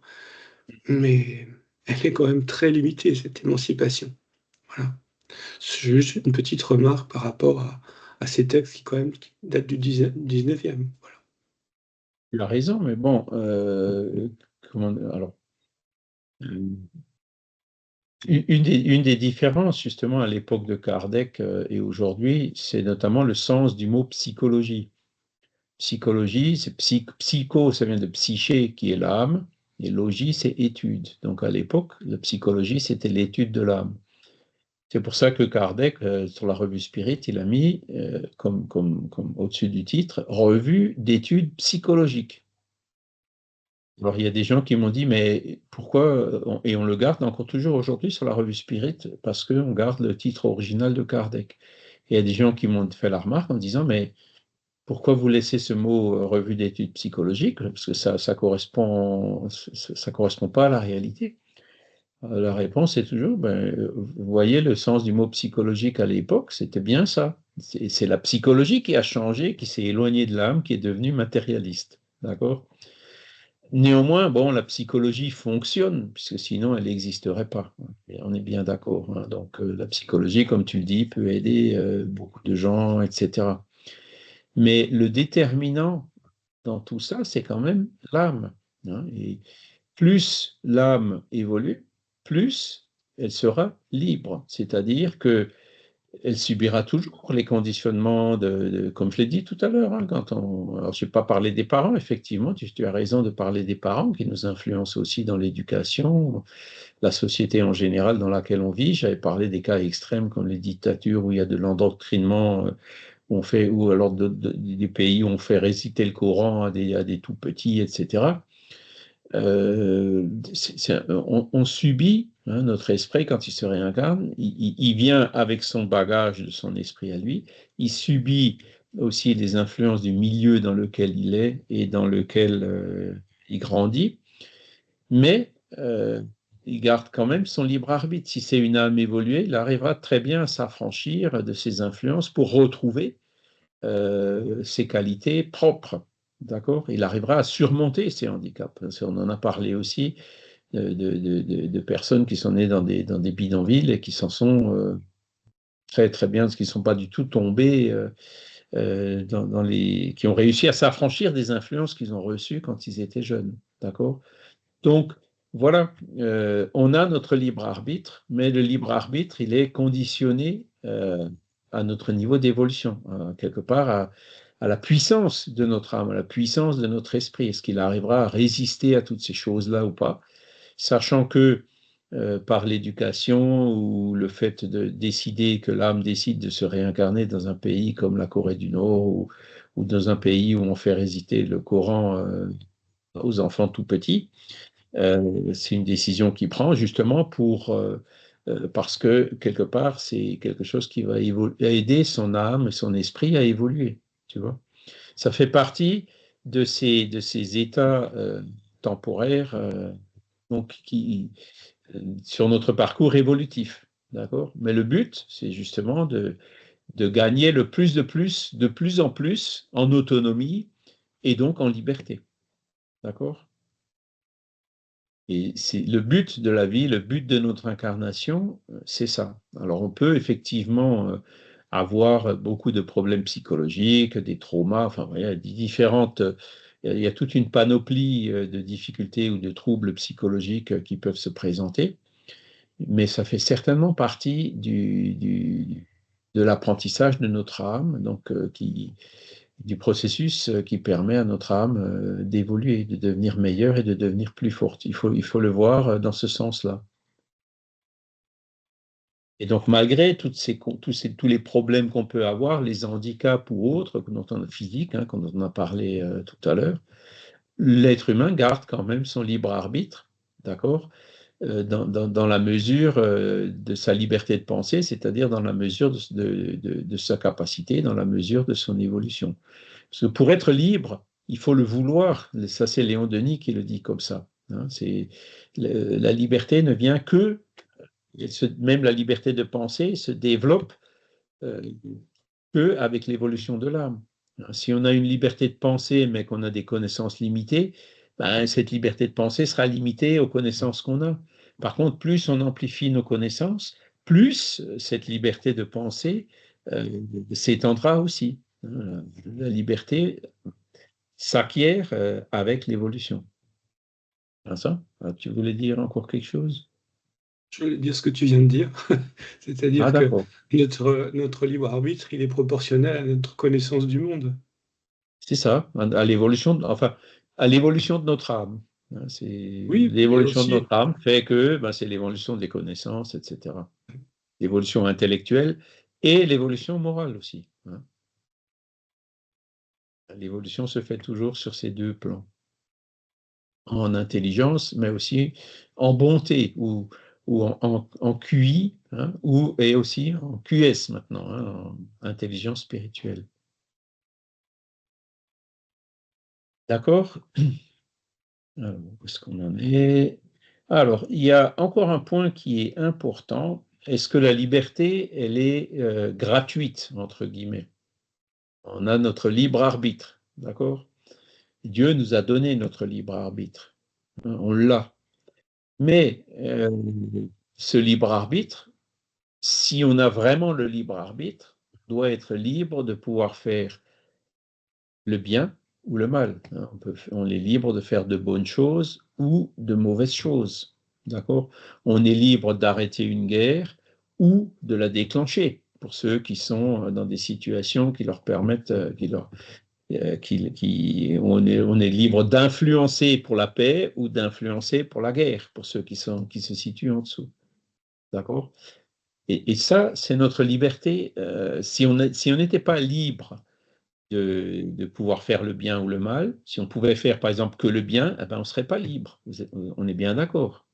Speaker 5: mais elle est quand même très limitée, cette émancipation. Voilà. C'est juste une petite remarque par rapport à ces textes qui, quand même, qui datent du 19e. Voilà.
Speaker 1: Tu as raison, mais bon, alors, une des différences justement à l'époque de Kardec et aujourd'hui, c'est notamment le sens du mot psychologie. Psychologie, c'est psycho, ça vient de psyché qui est l'âme, et logie, c'est étude. Donc à l'époque, la psychologie, c'était l'étude de l'âme. C'est pour ça que Kardec, sur la revue Spirit, il a mis, comme au-dessus du titre, revue d'études psychologiques. Alors, il y a des gens qui m'ont dit, mais pourquoi, et on le garde encore toujours aujourd'hui sur la revue Spirit, parce qu'on garde le titre original de Kardec. Et il y a des gens qui m'ont fait la remarque en me disant, mais pourquoi vous laissez ce mot revue d'études psychologiques? Parce que ça correspond pas à la réalité. La réponse est toujours, vous voyez le sens du mot psychologique à l'époque, c'était bien ça. C'est la psychologie qui a changé, qui s'est éloignée de l'âme, qui est devenue matérialiste. D'accord? Néanmoins, bon, la psychologie fonctionne, puisque sinon elle n'existerait pas. Et on est bien d'accord. Hein. Donc la psychologie, comme tu le dis, peut aider beaucoup de gens, etc. Mais le déterminant dans tout ça, c'est quand même l'âme. Hein. Et plus l'âme évolue, plus elle sera libre. C'est-à-dire que elle subira toujours les conditionnements comme je l'ai dit tout à l'heure, hein, alors je n'ai pas parlé des parents, effectivement, tu as raison de parler des parents qui nous influencent aussi dans l'éducation, la société en général dans laquelle on vit. J'avais parlé des cas extrêmes comme les dictatures où il y a de l'endoctrinement, ou alors des pays où on fait réciter le Coran à des tout petits, etc. On subit, hein, notre esprit, quand il se réincarne, il vient avec son bagage de son esprit à lui, il subit aussi les influences du milieu dans lequel il est et dans lequel il grandit, mais il garde quand même son libre arbitre. Si c'est une âme évoluée, il arrivera très bien à s'affranchir de ses influences pour retrouver ses qualités propres. D'accord? Il arrivera à surmonter ces handicaps. On en a parlé aussi de personnes qui sont nées dans des bidonvilles et qui s'en sont très très bien, qui ne sont pas du tout tombés, qui ont réussi à s'affranchir des influences qu'ils ont reçues quand ils étaient jeunes. D'accord? Donc, voilà, on a notre libre arbitre, mais le libre arbitre, il est conditionné à notre niveau d'évolution, quelque part à la puissance de notre âme, à la puissance de notre esprit. Est-ce qu'il arrivera à résister à toutes ces choses-là ou pas? Sachant que par l'éducation ou le fait de décider que l'âme décide de se réincarner dans un pays comme la Corée du Nord ou dans un pays où on fait réciter le Coran aux enfants tout petits, c'est une décision qu'il prend justement parce que quelque part, c'est quelque chose qui va aider son âme et son esprit à évoluer. Tu vois? Ça fait partie de ces états temporaires donc sur notre parcours évolutif. D'accord? Mais le but, c'est justement de gagner de plus en plus en autonomie et donc en liberté. D'accord? Et c'est le but de la vie, le but de notre incarnation, c'est ça. Alors on peut effectivement avoir beaucoup de problèmes psychologiques, des traumas, enfin il y a il y a toute une panoplie de difficultés ou de troubles psychologiques qui peuvent se présenter, mais ça fait certainement partie de l'apprentissage de notre âme, donc du processus qui permet à notre âme d'évoluer, de devenir meilleure et de devenir plus forte. Il faut le voir dans ce sens-là. Et donc, malgré tous les problèmes qu'on peut avoir, les handicaps ou autres, physiques, hein, dont on a parlé tout à l'heure, l'être humain garde quand même son libre arbitre, d'accord, dans la mesure de sa liberté de penser, c'est-à-dire dans la mesure de sa capacité, dans la mesure de son évolution. Parce que pour être libre, il faut le vouloir. Ça, c'est Léon Denis qui le dit comme ça. Hein. La liberté ne vient que, même la liberté de penser se développe que avec l'évolution de l'âme. Si on a une liberté de penser, mais qu'on a des connaissances limitées, ben, cette liberté de penser sera limitée aux connaissances qu'on a. Par contre, plus on amplifie nos connaissances, plus cette liberté de penser s'étendra aussi. La liberté s'acquiert avec l'évolution. Ça, tu voulais dire encore quelque chose?
Speaker 5: Je voulais dire ce que tu viens de dire, c'est-à-dire que
Speaker 1: d'accord.
Speaker 5: notre libre arbitre, il est proportionnel à notre connaissance du monde.
Speaker 1: C'est ça, à l'évolution, enfin, à l'évolution de notre âme.
Speaker 5: Oui,
Speaker 1: L'évolution de
Speaker 5: aussi,
Speaker 1: notre âme fait que c'est l'évolution des connaissances, etc. L'évolution intellectuelle et l'évolution morale aussi. Hein. L'évolution se fait toujours sur ces deux plans. En intelligence, mais aussi en bonté ou en QI, hein, et aussi en QS maintenant, hein, en intelligence spirituelle. D'accord? Alors, où est-ce qu'on en est? Alors, il y a encore un point qui est important. Est-ce que la liberté, elle est gratuite, entre guillemets? On a notre libre arbitre, d'accord? Dieu nous a donné notre libre arbitre. On l'a. Mais ce libre arbitre, si on a vraiment le libre arbitre, on doit être libre de pouvoir faire le bien ou le mal. On est libre de faire de bonnes choses ou de mauvaises choses. d'accord? On est libre d'arrêter une guerre ou de la déclencher, pour ceux qui sont dans des situations qui leur permettent, on est libre d'influencer pour la paix ou d'influencer pour la guerre, pour ceux qui se situent en dessous, d'accord? Et ça, c'est notre liberté. Si on n'était pas libre de pouvoir faire le bien ou le mal, si on pouvait faire par exemple que le bien, eh ben, on ne serait pas libre. On est bien d'accord,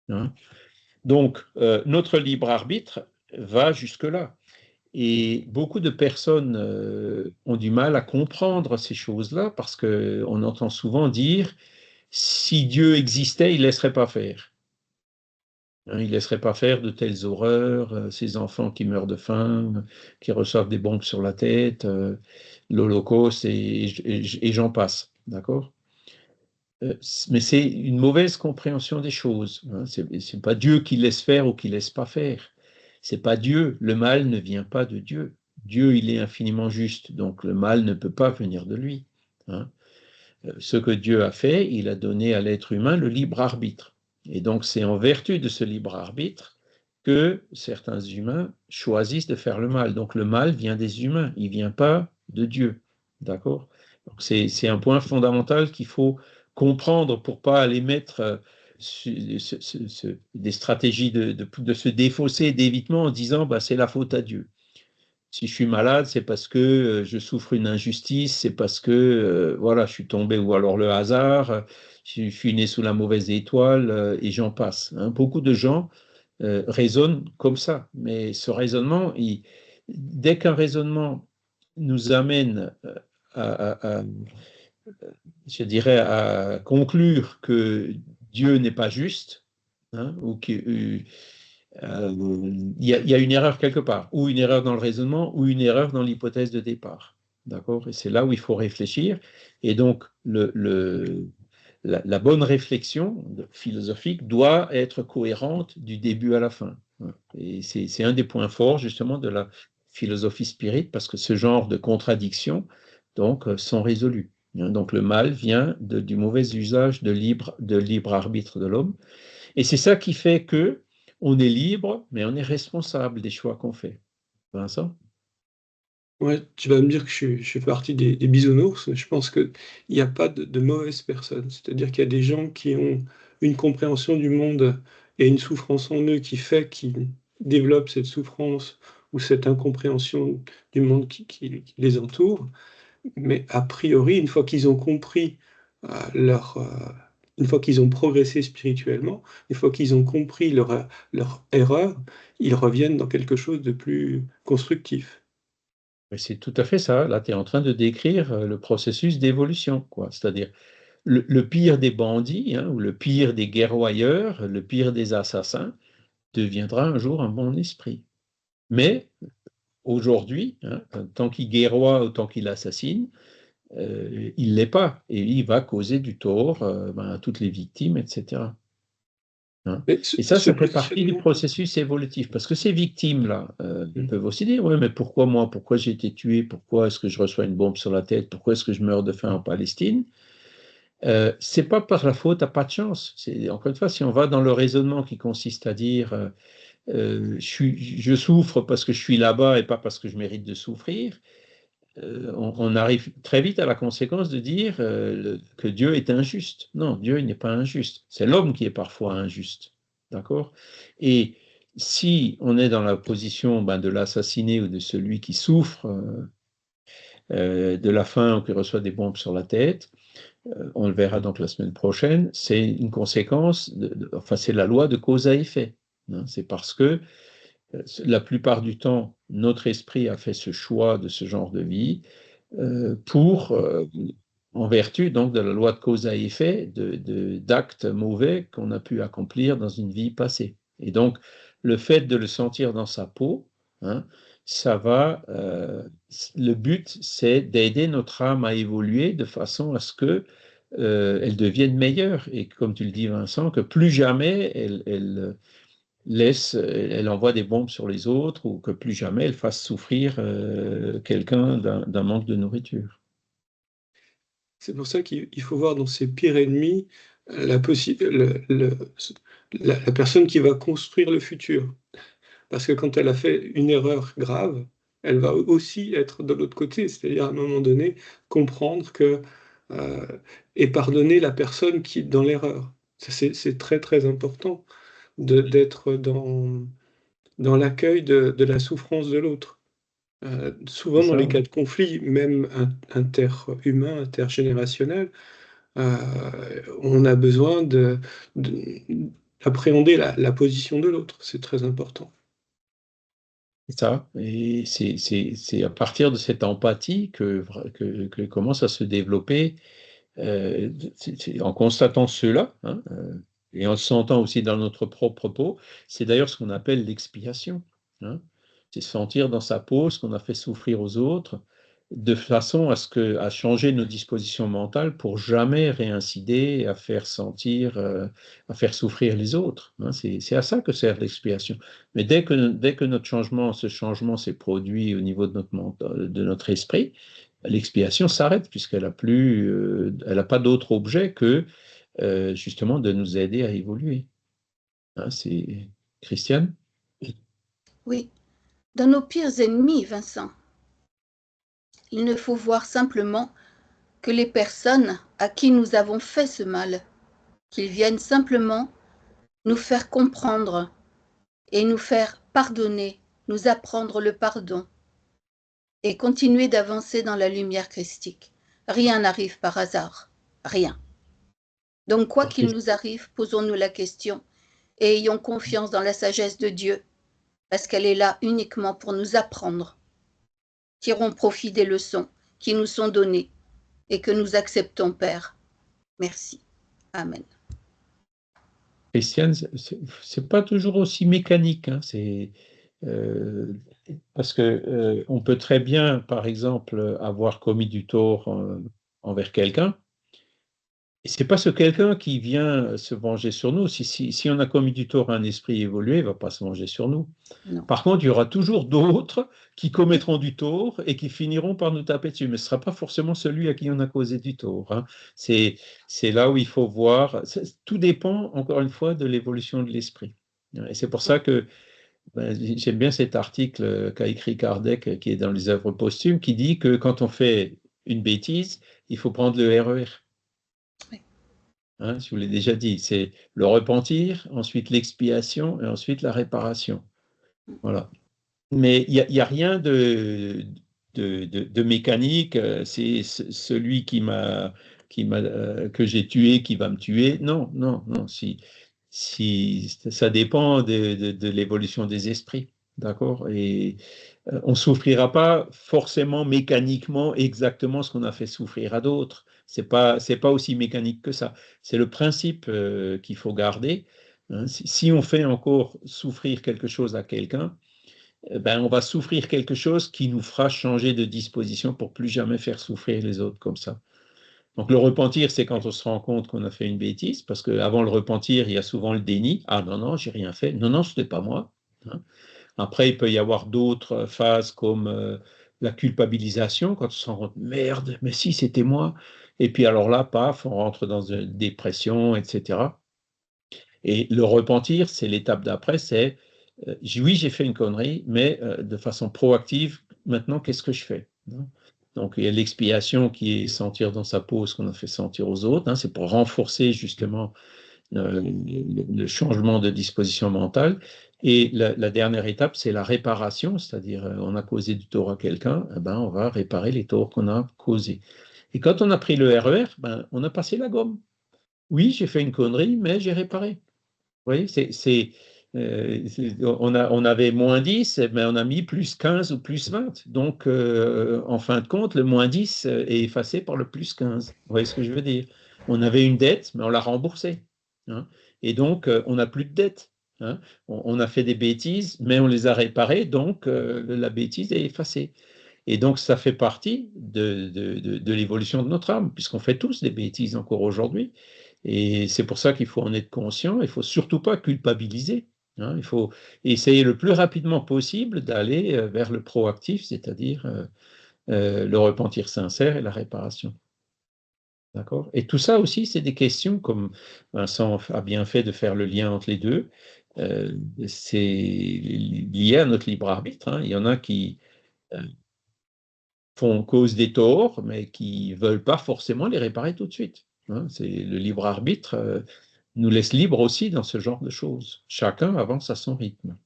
Speaker 1: hein? Donc, notre libre arbitre va jusque-là. Et beaucoup de personnes ont du mal à comprendre ces choses-là parce qu'on entend souvent dire, si Dieu existait, il ne laisserait pas faire. Hein, il ne laisserait pas faire de telles horreurs, ces enfants qui meurent de faim, qui reçoivent des bombes sur la tête, l'Holocauste et j'en passe, d'accord? Mais c'est une mauvaise compréhension des choses, hein. C'est pas Dieu qui laisse faire ou qui laisse pas faire. C'est pas Dieu. Le mal ne vient pas de Dieu. Dieu, il est infiniment juste, donc le mal ne peut pas venir de lui, hein. Ce que Dieu a fait, il a donné à l'être humain le libre arbitre. Et donc c'est en vertu de ce libre arbitre que certains humains choisissent de faire le mal. Donc le mal vient des humains, il ne vient pas de Dieu, d'accord? Donc c'est un point fondamental qu'il faut comprendre pour ne pas aller mettre des stratégies de se défausser, d'évitement en disant bah, c'est la faute à Dieu. Si je suis malade, c'est parce que je souffre une injustice, c'est parce que voilà, je suis tombé, ou alors le hasard, je suis né sous la mauvaise étoile, et j'en passe, hein. Beaucoup de gens raisonnent comme ça, mais ce raisonnement, dès qu'un raisonnement nous amène je dirais, à conclure que Dieu n'est pas juste, hein, ou qu'il y a une erreur quelque part, ou une erreur dans le raisonnement, ou une erreur dans l'hypothèse de départ. D'accord? Et c'est là où il faut réfléchir. Et donc, la bonne réflexion philosophique doit être cohérente du début à la fin. Et c'est un des points forts, justement, de la philosophie spirit, parce que ce genre de contradictions, donc, sont résolues. Donc, le mal vient du mauvais usage de libre arbitre de l'homme. Et c'est ça qui fait que on est libre, mais on est responsable des choix qu'on fait. Vincent?
Speaker 5: Ouais, tu vas me dire que je fais partie des bisounours, mais je pense qu'il n'y a pas de mauvaises personnes. C'est-à-dire qu'il y a des gens qui ont une compréhension du monde et une souffrance en eux qui fait qu'ils développent cette souffrance ou cette incompréhension du monde qui les entoure. Mais a priori, une fois qu'ils ont compris une fois qu'ils ont progressé spirituellement, une fois qu'ils ont compris leur erreur, ils reviennent dans quelque chose de plus constructif.
Speaker 1: C'est tout à fait ça. Là, tu es en train de décrire le processus d'évolution, quoi. C'est-à-dire le pire des bandits, hein, ou le pire des guerroyeurs, le pire des assassins, deviendra un jour un bon esprit. Mais aujourd'hui, hein, tant qu'il guerroie ou tant qu'il assassine, il ne l'est pas. Et il va causer du tort à toutes les victimes, etc. Hein.
Speaker 5: Mais
Speaker 1: Et ça
Speaker 5: ce
Speaker 1: fait partie du
Speaker 5: positionnement,
Speaker 1: processus évolutif. Parce que ces victimes-là
Speaker 5: Mm.
Speaker 1: peuvent aussi dire, ouais, mais pourquoi moi? Pourquoi j'ai été tué? Pourquoi est-ce que je reçois une bombe sur la tête? Pourquoi est-ce que je meurs de faim en Palestine? C'est pas par la faute à pas de chance. Encore une fois, si on va dans le raisonnement qui consiste à dire je souffre parce que je suis là-bas et pas parce que je mérite de souffrir, on arrive très vite à la conséquence de dire que Dieu est injuste. Non, Dieu n'est pas injuste. C'est l'homme qui est parfois injuste. D'accord? Et si on est dans la position de l'assassiné ou de celui qui souffre de la faim ou qui reçoit des bombes sur la tête, on le verra donc la semaine prochaine, c'est une conséquence, enfin c'est la loi de cause à effet. Hein. C'est parce que la plupart du temps, notre esprit a fait ce choix de ce genre de vie en vertu donc de la loi de cause à effet d'actes mauvais qu'on a pu accomplir dans une vie passée. Et donc, le fait de le sentir dans sa peau, hein, ça va. Le but, c'est d'aider notre âme à évoluer de façon à ce que elle devienne meilleure. Et comme tu le dis, Vincent, que plus jamais elle envoie des bombes sur les autres ou que plus jamais elle fasse souffrir quelqu'un d'un manque de nourriture.
Speaker 5: C'est pour ça qu'il faut voir dans ses pires ennemis la personne qui va construire le futur. Parce que quand elle a fait une erreur grave, elle va aussi être de l'autre côté, c'est-à-dire à un moment donné, comprendre et pardonner la personne qui est dans l'erreur. C'est très très important d'être dans l'accueil de la souffrance de l'autre. Souvent dans les cas de conflit, même interhumains, intergénérationnels, on a besoin d'appréhender la position de l'autre. C'est très important.
Speaker 1: C'est ça, et c'est à partir de cette empathie que commence à se développer, en constatant cela, hein, et en se sentant aussi dans notre propre peau. C'est d'ailleurs ce qu'on appelle l'expiation, hein. C'est se sentir dans sa peau ce qu'on a fait souffrir aux autres, de façon à changer nos dispositions mentales pour jamais réincider à faire sentir, à faire souffrir les autres, hein. C'est à ça que sert l'expiation. Mais dès que ce changement s'est produit au niveau de notre esprit, l'expiation s'arrête puisqu'elle elle n'a pas d'autre objet que justement de nous aider à évoluer. Hein, c'est Christiane?
Speaker 4: Oui. Dans nos pires ennemis, Vincent, il ne faut voir simplement que les personnes à qui nous avons fait ce mal, qu'ils viennent simplement nous faire comprendre et nous faire pardonner, nous apprendre le pardon et continuer d'avancer dans la lumière christique. Rien n'arrive par hasard, rien. Donc quoi qu'il nous arrive, posons-nous la question et ayons confiance dans la sagesse de Dieu, parce qu'elle est là uniquement pour nous apprendre. Tirons profit des leçons qui nous sont données et que nous acceptons, Père. Merci. Amen.
Speaker 1: Christiane, c'est pas toujours aussi mécanique, hein, parce que on peut très bien, par exemple, avoir commis du tort envers quelqu'un, et c'est pas ce quelqu'un qui vient se venger sur nous. Si on a commis du tort à un esprit évolué, il va pas se venger sur nous.
Speaker 4: Non.
Speaker 1: Par contre, il y aura toujours d'autres qui commettront du tort et qui finiront par nous taper dessus, mais ce ne sera pas forcément celui à qui on a causé du tort, hein. C'est là où il faut voir. Tout dépend, encore une fois, de l'évolution de l'esprit. Et c'est pour ça que j'aime bien cet article qu'a écrit Kardec, qui est dans les œuvres posthumes, qui dit que quand on fait une bêtise, il faut prendre le RER.
Speaker 4: Oui.
Speaker 1: Hein, je vous l'ai déjà dit, c'est le repentir, ensuite l'expiation et ensuite la réparation. Voilà. Mais il n'y a rien de mécanique, c'est celui que j'ai tué qui va me tuer. Non, non, non. Ça dépend de l'évolution des esprits, d'accord? Et on ne souffrira pas forcément mécaniquement exactement ce qu'on a fait souffrir à d'autres. C'est pas aussi mécanique que ça. C'est le principe qu'il faut garder, hein. Si on fait encore souffrir quelque chose à quelqu'un, on va souffrir quelque chose qui nous fera changer de disposition pour plus jamais faire souffrir les autres comme ça. Donc le repentir, c'est quand on se rend compte qu'on a fait une bêtise, parce qu'avant le repentir, il y a souvent le déni. Ah non, non, j'ai rien fait. Non, non, ce n'est pas moi, hein. Après, il peut y avoir d'autres phases comme la culpabilisation, quand on se rend compte, merde, mais si, c'était moi. Et puis alors là, paf, on rentre dans une dépression, etc. Et le repentir, c'est l'étape d'après, c'est oui, j'ai fait une connerie, mais de façon proactive, maintenant, qu'est-ce que je fais? Donc, il y a l'expiation qui est sentir dans sa peau ce qu'on a fait sentir aux autres, hein, c'est pour renforcer justement le changement de disposition mentale. Et la dernière étape, c'est la réparation, c'est-à-dire on a causé du tort à quelqu'un, on va réparer les torts qu'on a causés. Et quand on a pris le RER, on a passé la gomme. Oui, j'ai fait une connerie, mais j'ai réparé. Vous voyez, on avait moins 10, mais on a mis plus 15 ou plus 20. Donc, en fin de compte, le moins 10 est effacé par le plus 15. Vous voyez ce que je veux dire? On avait une dette, mais on l'a remboursée, hein. Et donc, on n'a plus de dette, hein. On a fait des bêtises, mais on les a réparées, donc la bêtise est effacée. Et donc, ça fait partie de l'évolution de notre âme, puisqu'on fait tous des bêtises encore aujourd'hui. Et c'est pour ça qu'il faut en être conscient. Il ne faut surtout pas culpabiliser, hein. Il faut essayer le plus rapidement possible d'aller vers le proactif, c'est-à-dire le repentir sincère et la réparation. D'accord? Et tout ça aussi, c'est des questions, comme Vincent a bien fait de faire le lien entre les deux, c'est lié à notre libre arbitre, hein. Il y en a qui font cause des torts, mais qui ne veulent pas forcément les réparer tout de suite, hein. C'est le libre arbitre nous laisse libre aussi dans ce genre de choses. Chacun avance à son rythme.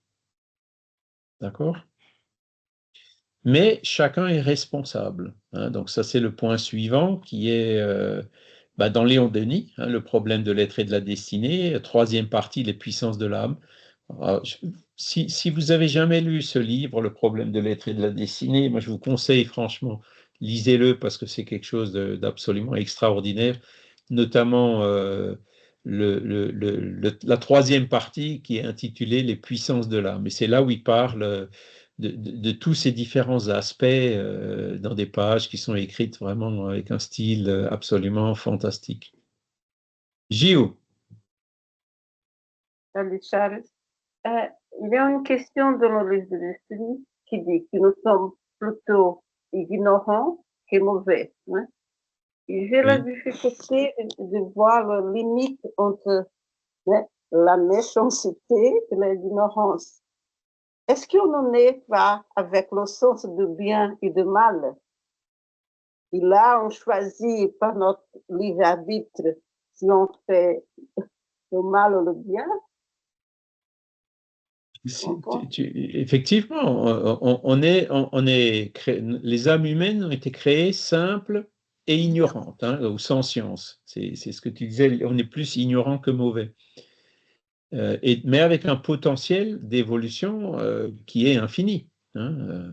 Speaker 1: D'accord? Mais chacun est responsable, hein. Donc ça, c'est le point suivant qui est dans Léon Denis, hein, le problème de l'être et de la destinée, troisième partie, les puissances de l'âme. Si vous avez jamais lu ce livre, Le problème de l'être et de la destinée, moi je vous conseille franchement, lisez-le parce que c'est quelque chose d'absolument extraordinaire, notamment la troisième partie qui est intitulée Les puissances de l'âme. Et c'est là où il parle de tous ces différents aspects dans des pages qui sont écrites vraiment avec un style absolument fantastique. Gilles.
Speaker 6: Salut Charles. Il y a une question dans le livre de l'esprit qui dit que nous sommes plutôt ignorants que mauvais, hein? Et j'ai la difficulté de voir la limite entre la méchanceté et l'ignorance. Est-ce qu'on n'en est pas avec le sens de bien et de mal? Et là, on choisit par notre libre arbitre si on fait le mal ou le bien.
Speaker 1: Effectivement, les âmes humaines ont été créées simples et ignorantes, hein, ou sans science. C'est ce que tu disais, on est plus ignorant que mauvais. Mais avec un potentiel d'évolution qui est infini, hein.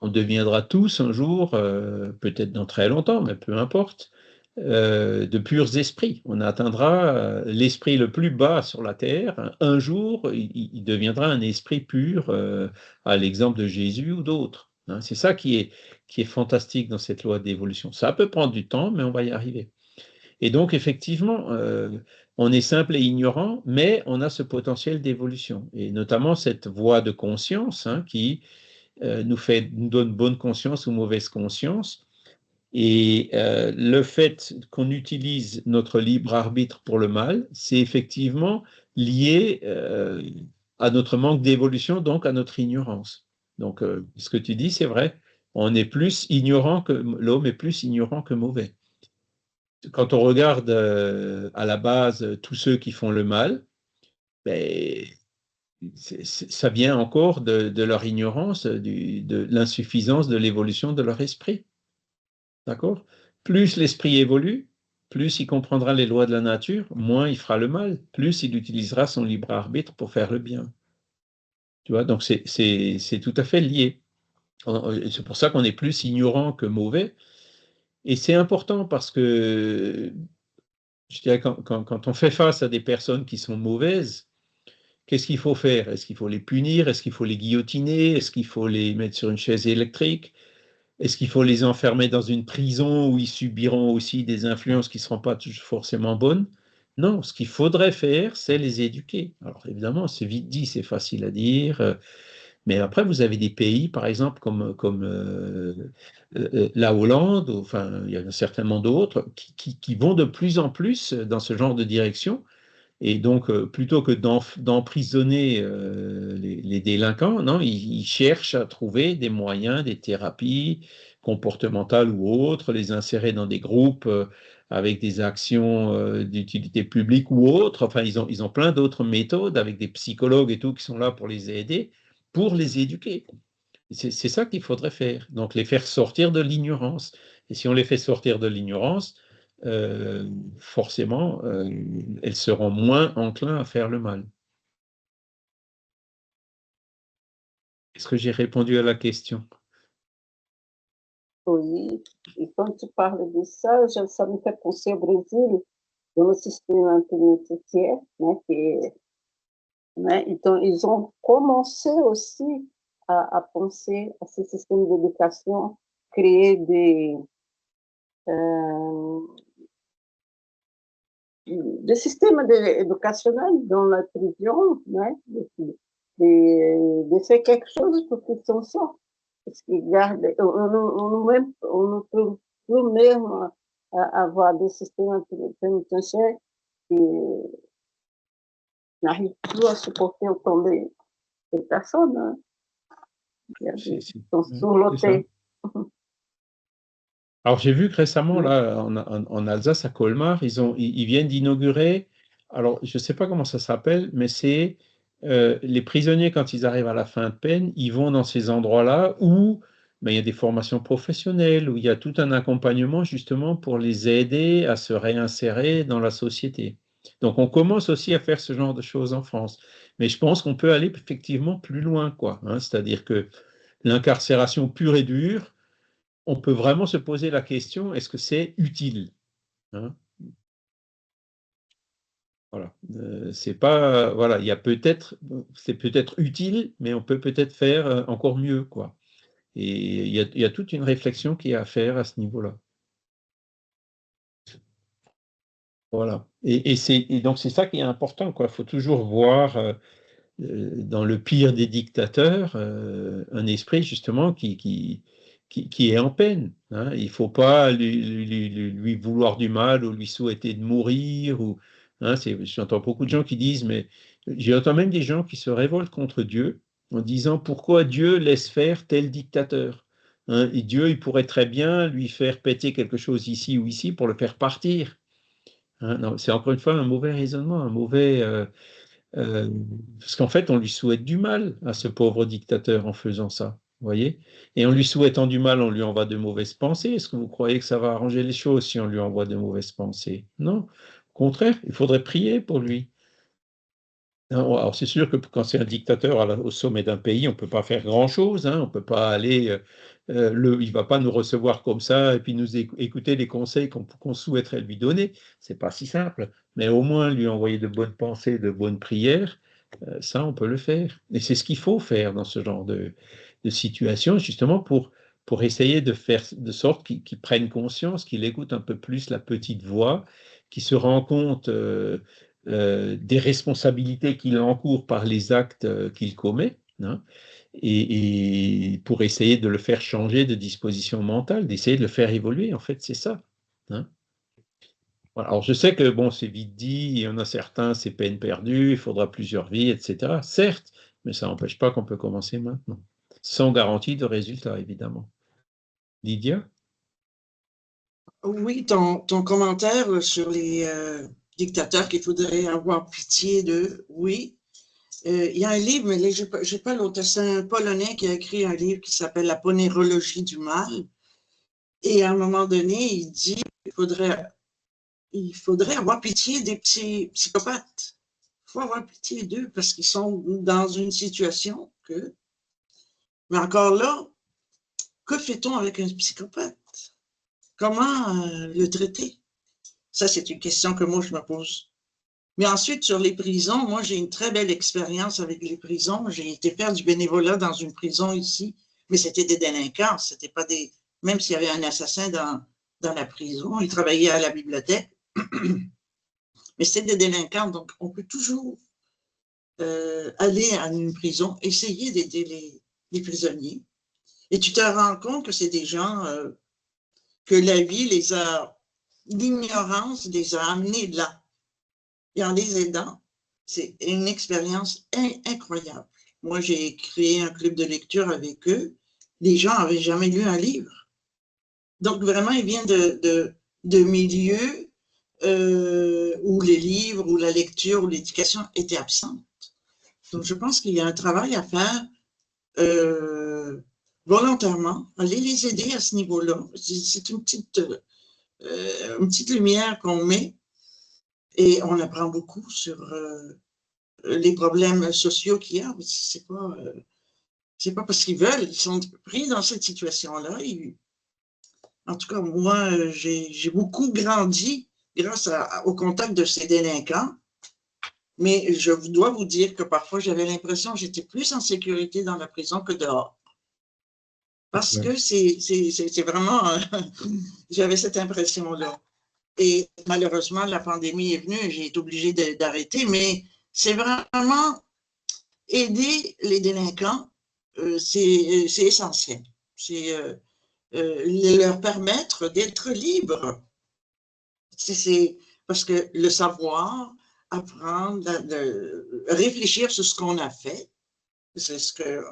Speaker 1: On deviendra tous un jour, peut-être dans très longtemps, mais peu importe, de purs esprits. On atteindra l'esprit le plus bas sur la terre. Un jour, il deviendra un esprit pur, à l'exemple de Jésus ou d'autres, hein. C'est ça qui est fantastique dans cette loi d'évolution. Ça peut prendre du temps, mais on va y arriver. Et donc, effectivement, on est simple et ignorant, mais on a ce potentiel d'évolution. Et notamment cette voie de conscience, hein, qui nous donne bonne conscience ou mauvaise conscience. Et le fait qu'on utilise notre libre arbitre pour le mal, c'est effectivement lié à notre manque d'évolution, donc à notre ignorance. Donc, ce que tu dis, c'est vrai. L'homme est plus ignorant que mauvais. Quand on regarde à la base tous ceux qui font le mal, ben, ça vient encore de leur ignorance, de l'insuffisance de l'évolution de leur esprit. D'accord? Plus l'esprit évolue, plus il comprendra les lois de la nature, moins il fera le mal, plus il utilisera son libre arbitre pour faire le bien. Tu vois, donc c'est tout à fait lié. C'est pour ça qu'on est plus ignorant que mauvais. Et c'est important parce que, je dirais, quand on fait face à des personnes qui sont mauvaises, qu'est-ce qu'il faut faire? Est-ce qu'il faut les punir? Est-ce qu'il faut les guillotiner? Est-ce qu'il faut les mettre sur une chaise électrique? Est-ce qu'il faut les enfermer dans une prison où ils subiront aussi des influences qui ne seront pas forcément bonnes? Non, ce qu'il faudrait faire, c'est les éduquer. Alors évidemment, c'est vite dit, c'est facile à dire, mais après, vous avez des pays, par exemple, comme la Hollande, enfin, il y en a certainement d'autres, qui vont de plus en plus dans ce genre de direction. Et donc, plutôt que d'emprisonner les délinquants, non, ils cherchent à trouver des moyens, des thérapies comportementales ou autres, les insérer dans des groupes avec des actions d'utilité publique ou autres. Enfin, ils ont plein d'autres méthodes avec des psychologues et tout qui sont là pour les aider, pour les éduquer. C'est ça qu'il faudrait faire. Donc, les faire sortir de l'ignorance. Et si on les fait sortir de l'ignorance, forcément, elles seront moins enclins à faire le mal. Est-ce que j'ai répondu à la question?
Speaker 6: Oui, et quand tu parles de ça, ça me fait penser au Brésil, dans le système pénitentiaire, então, ils ont commencé aussi à penser à ce système d'éducation, créer des systèmes éducationnels dans la prison, de faire quelque chose pour qu'ils s'en sortent. Parce qu'ils gardent, on ne peut plus même à avoir des systèmes pénitentiaires qui n'arrivent plus à supporter autant de personnes. Hein. Qui sont sous-lotés.
Speaker 1: Alors, j'ai vu que récemment, là, en Alsace, à Colmar, ils viennent d'inaugurer, alors, je ne sais pas comment ça s'appelle, mais c'est les prisonniers, quand ils arrivent à la fin de peine, ils vont dans ces endroits-là où il y a des formations professionnelles, où il y a tout un accompagnement, justement, pour les aider à se réinsérer dans la société. Donc, on commence aussi à faire ce genre de choses en France. Mais je pense qu'on peut aller effectivement plus loin, quoi. Hein, c'est-à-dire que l'incarcération pure et dure, on peut vraiment se poser la question, est-ce que c'est utile? Hein? Voilà. C'est pas, voilà, il y a c'est peut-être utile, mais on peut peut-être faire encore mieux, quoi. Et il y a toute une réflexion qui est à faire à ce niveau-là. Voilà. Et donc c'est ça qui est important, quoi. Il faut toujours voir dans le pire des dictateurs un esprit justement qui est en peine. Hein. Il ne faut pas lui vouloir du mal ou lui souhaiter de mourir. Hein, j'entends beaucoup de gens qui disent, mais j'entends même des gens qui se révoltent contre Dieu en disant pourquoi Dieu laisse faire tel dictateur. Hein, et Dieu, il pourrait très bien lui faire péter quelque chose ici ou ici pour le faire partir. Hein, non, c'est encore une fois un mauvais raisonnement, un mauvais... parce qu'en fait, on lui souhaite du mal à ce pauvre dictateur en faisant ça, vous voyez? Et en lui souhaitant du mal, on lui envoie de mauvaises pensées. Est-ce que vous croyez que ça va arranger les choses si on lui envoie de mauvaises pensées? Non. Au contraire, il faudrait prier pour lui. Alors, c'est sûr que quand c'est un dictateur au sommet d'un pays, on ne peut pas faire grand-chose. Hein, on ne peut pas aller. Il ne va pas nous recevoir comme ça et puis nous écouter les conseils qu'on souhaiterait lui donner. Ce n'est pas si simple. Mais au moins lui envoyer de bonnes pensées, de bonnes prières, ça, on peut le faire. Et c'est ce qu'il faut faire dans ce genre de situation, justement pour essayer de faire de sorte qu'il prenne conscience, qu'il écoute un peu plus la petite voix, qu'il se rend compte des responsabilités qu'il encourt par les actes qu'il commet, hein, et pour essayer de le faire changer de disposition mentale, d'essayer de le faire évoluer, en fait, c'est ça. Hein. Voilà. Alors, je sais que, bon, c'est vite dit, il y en a certains, c'est peine perdue, il faudra plusieurs vies, etc. Certes, mais ça n'empêche pas qu'on peut commencer maintenant, sans garantie de résultat, évidemment. Lydia?
Speaker 7: Oui, ton commentaire sur les dictateurs qu'il faudrait avoir pitié d'eux, oui. Il y a un livre, mais je n'ai pas l'auteur, c'est un Polonais qui a écrit un livre qui s'appelle La ponérologie du mal. Et à un moment donné, il dit qu'il faudrait avoir pitié des petits psychopathes. Il faut avoir pitié d'eux parce qu'ils sont dans une situation que... Mais encore là, que fait-on avec un psychopathe? Comment le traiter? Ça, c'est une question que moi, je me pose. Mais ensuite, sur les prisons, moi, j'ai une très belle expérience avec les prisons. J'ai été faire du bénévolat dans une prison ici, mais c'était des délinquants. C'était pas des... Même s'il y avait un assassin dans la prison, il travaillait à la bibliothèque. Mais c'était des délinquants, donc on peut toujours aller à une prison, essayer d'aider les prisonniers. Et tu te rends compte que c'est des gens que la vie l'ignorance les a amenés là. Et en les aidant, c'est une expérience incroyable. Moi, j'ai créé un club de lecture avec eux. Les gens n'avaient jamais lu un livre. Donc, vraiment, ils viennent de milieux où les livres, où la lecture, où l'éducation étaient absentes. Donc, je pense qu'il y a un travail à faire volontairement, aller les aider à ce niveau-là. C'est une petite lumière qu'on met et on apprend beaucoup sur les problèmes sociaux qu'il y a. C'est pas parce qu'ils veulent, ils sont pris dans cette situation-là. En tout cas, moi, j'ai beaucoup grandi grâce au contact de ces délinquants. Mais je dois vous dire que parfois, j'avais l'impression que j'étais plus en sécurité dans la prison que dehors. Parce que c'est vraiment... j'avais cette impression-là. Et malheureusement, la pandémie est venue et j'ai été obligée d'arrêter. Mais c'est vraiment aider les délinquants, c'est essentiel. C'est leur permettre d'être libres. Parce que le savoir, apprendre, réfléchir sur ce qu'on a fait, c'est ce que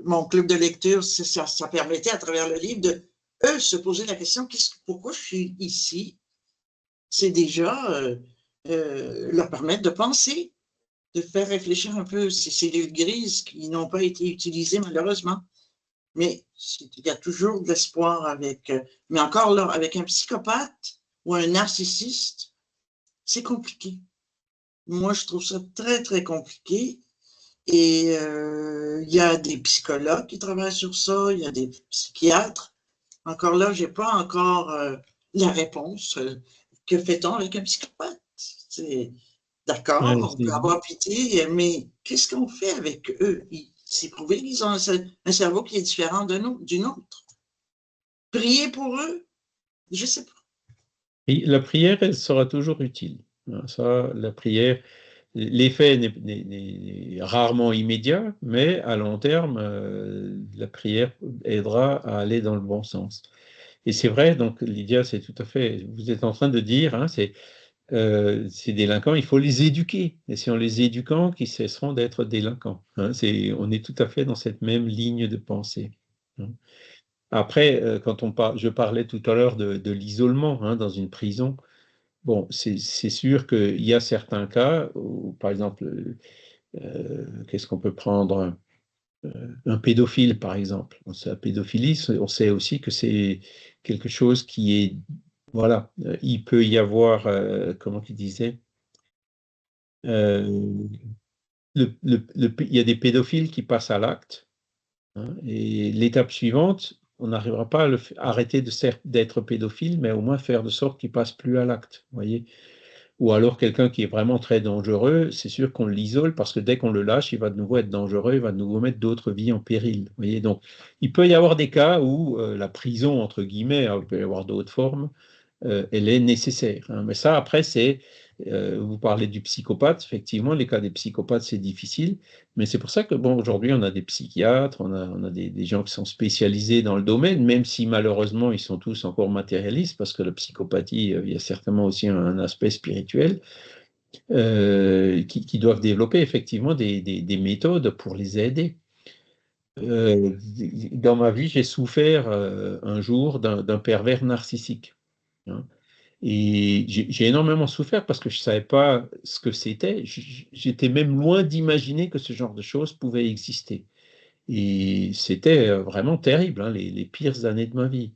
Speaker 7: mon club de lecture, ça permettait à travers le livre de, eux, se poser la question, pourquoi je suis ici? C'est déjà leur permettre de penser, de faire réfléchir un peu ces cellules grises qui n'ont pas été utilisées malheureusement. Mais il y a toujours de l'espoir avec... mais encore là, avec un psychopathe ou un narcissiste, c'est compliqué. Moi, je trouve ça très, très compliqué. Et il y a des psychologues qui travaillent sur ça, il y a des psychiatres. Encore là, je n'ai pas encore la réponse. Que fait-on avec un psychopathe? D'accord, on peut avoir pitié, mais qu'est-ce qu'on fait avec eux? C'est prouvé qu'ils ont un cerveau qui est différent d'une autre. Prier pour eux? Je ne sais pas.
Speaker 1: Et la prière, elle sera toujours utile. Ça, la prière, l'effet n'est rarement immédiat, mais à long terme, la prière aidera à aller dans le bon sens. Et c'est vrai, donc Lydia, c'est tout à fait, vous êtes en train de dire, hein, ces délinquants, il faut les éduquer. Et c'est en les éduquant qu'ils cesseront d'être délinquants. Hein. On est tout à fait dans cette même ligne de pensée. Hein. Après, je parlais tout à l'heure de l'isolement hein, dans une prison. Bon, c'est sûr qu'il y a certains cas où, par exemple, qu'est-ce qu'on peut prendre? Un pédophile, par exemple. La pédophilie, on sait aussi que c'est quelque chose qui est... Voilà, il peut y avoir, comment il disait? Il y a des pédophiles qui passent à l'acte. Hein, et l'étape suivante, on n'arrivera pas à arrêter d'être pédophile, mais au moins faire de sorte qu'il ne passe plus à l'acte. Voyez? Ou alors quelqu'un qui est vraiment très dangereux, c'est sûr qu'on l'isole parce que dès qu'on le lâche, il va de nouveau être dangereux, il va de nouveau mettre d'autres vies en péril. Vous voyez? Donc, il peut y avoir des cas où la prison, entre guillemets, il peut y avoir d'autres formes, elle est nécessaire. Hein. Mais ça, après, vous parlez du psychopathe, effectivement, les cas des psychopathes, c'est difficile, mais c'est pour ça que, bon, aujourd'hui, on a des psychiatres, on a des gens qui sont spécialisés dans le domaine, même si malheureusement, ils sont tous encore matérialistes, parce que la psychopathie, il y a certainement aussi un aspect spirituel, qui doivent développer effectivement des méthodes pour les aider. Dans ma vie, j'ai souffert un jour d'un pervers narcissique. Hein. Et j'ai énormément souffert parce que je ne savais pas ce que c'était. J'étais même loin d'imaginer que ce genre de choses pouvait exister. Et c'était vraiment terrible, hein, les pires années de ma vie.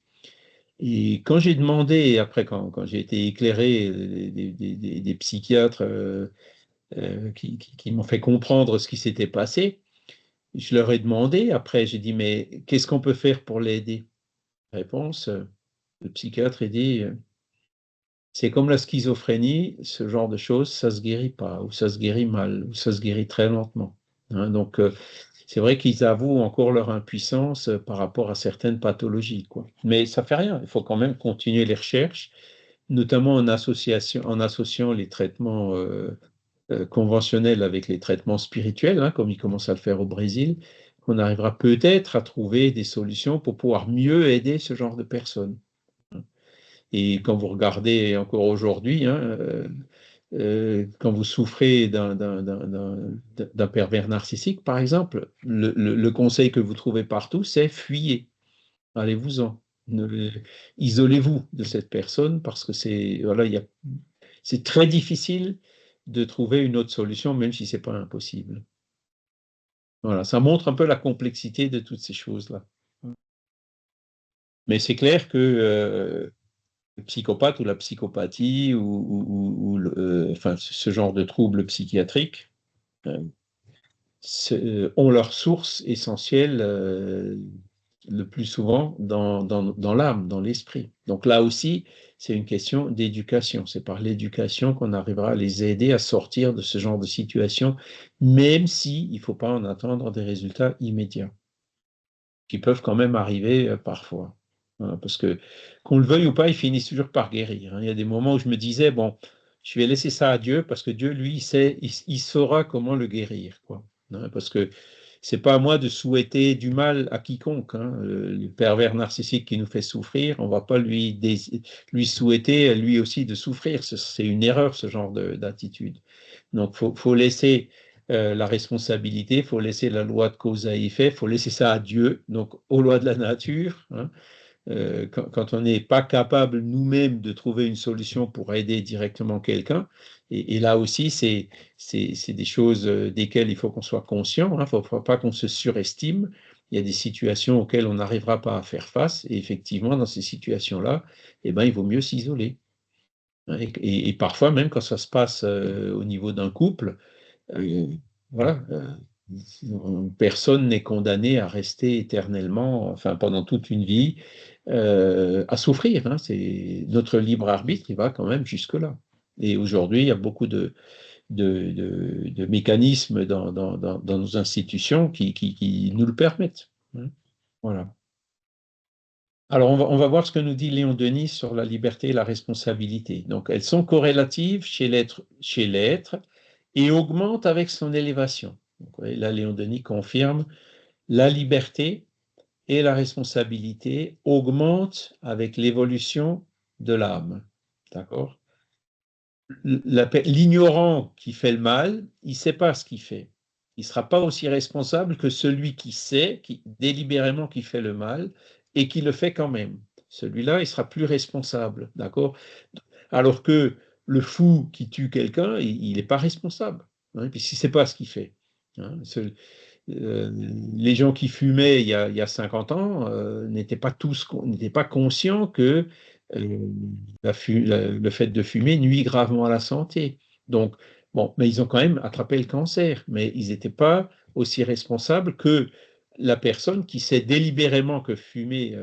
Speaker 1: Et quand j'ai demandé, après quand j'ai été éclairé des psychiatres qui m'ont fait comprendre ce qui s'était passé, je leur ai demandé, après j'ai dit, mais qu'est-ce qu'on peut faire pour l'aider? Réponse, le psychiatre a dit, c'est comme la schizophrénie, ce genre de choses, ça ne se guérit pas, ou ça se guérit mal, ou ça se guérit très lentement. Hein, donc, c'est vrai qu'ils avouent encore leur impuissance par rapport à certaines pathologies, quoi. Mais ça ne fait rien, il faut quand même continuer les recherches, notamment en associant les traitements conventionnels avec les traitements spirituels, hein, comme ils commencent à le faire au Brésil, qu'on arrivera peut-être à trouver des solutions pour pouvoir mieux aider ce genre de personnes. Et quand vous regardez encore aujourd'hui, hein, quand vous souffrez d'un pervers narcissique, par exemple, le conseil que vous trouvez partout, c'est fuyez, allez-vous-en, isolez-vous de cette personne parce que c'est très difficile de trouver une autre solution, même si ce n'est pas impossible. Voilà, ça montre un peu la complexité de toutes ces choses-là. Mais c'est clair que le psychopathe ou la psychopathie ou enfin, ce genre de troubles psychiatriques ont leur source essentielle le plus souvent dans l'âme, dans l'esprit. Donc là aussi, c'est une question d'éducation. C'est par l'éducation qu'on arrivera à les aider à sortir de ce genre de situation, même si il ne faut pas en attendre des résultats immédiats, qui peuvent quand même arriver parfois. Hein, parce que, qu'on le veuille ou pas, ils finissent toujours par guérir. Hein. Il y a des moments où je me disais, bon, je vais laisser ça à Dieu, parce que Dieu, lui, il saura comment le guérir. Quoi. Hein, parce que c'est pas à moi de souhaiter du mal à quiconque. Hein. Le pervers narcissique qui nous fait souffrir, on va pas lui souhaiter lui aussi de souffrir. C'est une erreur, ce genre d'attitude. Donc, faut laisser la responsabilité, faut laisser la loi de cause à effet, faut laisser ça à Dieu, donc aux lois de la nature. Hein. Quand on n'est pas capable nous-mêmes de trouver une solution pour aider directement quelqu'un, et là aussi, c'est des choses desquelles il faut qu'on soit conscient, il ne faut pas qu'on se surestime. Il y a des situations auxquelles on n'arrivera pas à faire face, et effectivement, dans ces situations-là, eh ben, il vaut mieux s'isoler. Et parfois, même quand ça se passe au niveau d'un couple, voilà, personne n'est condamné à rester éternellement, enfin pendant toute une vie, à souffrir. Hein. C'est notre libre arbitre, il va quand même jusque-là. Et aujourd'hui, il y a beaucoup de mécanismes dans nos institutions qui nous le permettent. Hein. Voilà. Alors, on va voir ce que nous dit Léon Denis sur la liberté et la responsabilité. Donc, elles sont corrélatives chez l'être et augmentent avec son élévation. Donc, là, Léon Denis confirme la liberté et la responsabilité augmentent avec l'évolution de l'âme. D'accord ? L'ignorant qui fait le mal, il ne sait pas ce qu'il fait. Il ne sera pas aussi responsable que celui qui sait, délibérément qui fait le mal, et qui le fait quand même. Celui-là, il sera plus responsable, d'accord ? Alors que le fou qui tue quelqu'un, il n'est pas responsable, hein, puisqu'il ne sait pas ce qu'il fait. Hein. Les gens qui fumaient il y a 50 ans n'étaient pas conscients que le fait de fumer nuit gravement à la santé. Donc, bon, mais ils ont quand même attrapé le cancer, mais ils n'étaient pas aussi responsables que la personne qui sait délibérément que fumer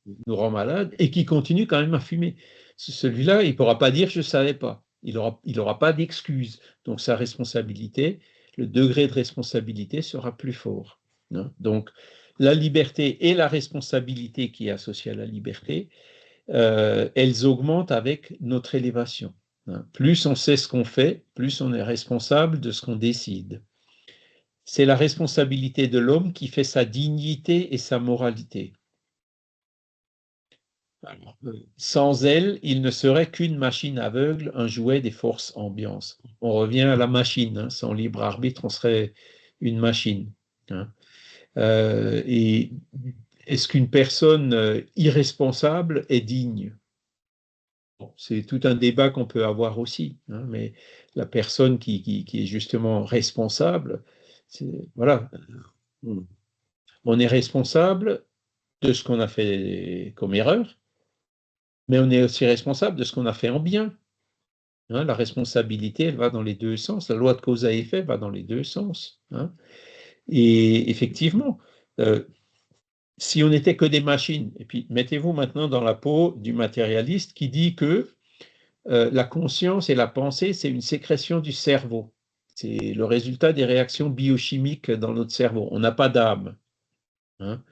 Speaker 1: nous rend malade et qui continue quand même à fumer. Celui-là, il ne pourra pas dire « je ne savais pas ». Il n'aura pas d'excuse. Donc sa responsabilité, le degré de responsabilité sera plus fort. Hein. Donc la liberté et la responsabilité qui est associée à la liberté, elles augmentent avec notre élévation. Hein. Plus on sait ce qu'on fait, plus on est responsable de ce qu'on décide. C'est la responsabilité de l'homme qui fait sa dignité et sa moralité. Alors, sans elle, il ne serait qu'une machine aveugle, un jouet des forces ambiantes. On revient à la machine. Hein. Sans libre arbitre, on serait une machine. Hein. Et est-ce qu'une personne irresponsable est digne ? Bon, c'est tout un débat qu'on peut avoir aussi. Hein, mais la personne qui est justement responsable, voilà, on est responsable de ce qu'on a fait comme erreur, mais on est aussi responsable de ce qu'on a fait en bien. Hein, la responsabilité, elle va dans les deux sens. La loi de cause à effet va dans les deux sens. Hein. Et effectivement, si on n'était que des machines, et puis mettez-vous maintenant dans la peau du matérialiste qui dit que la conscience et la pensée, c'est une sécrétion du cerveau. C'est le résultat des réactions biochimiques dans notre cerveau. On n'a pas d'âme. Hein.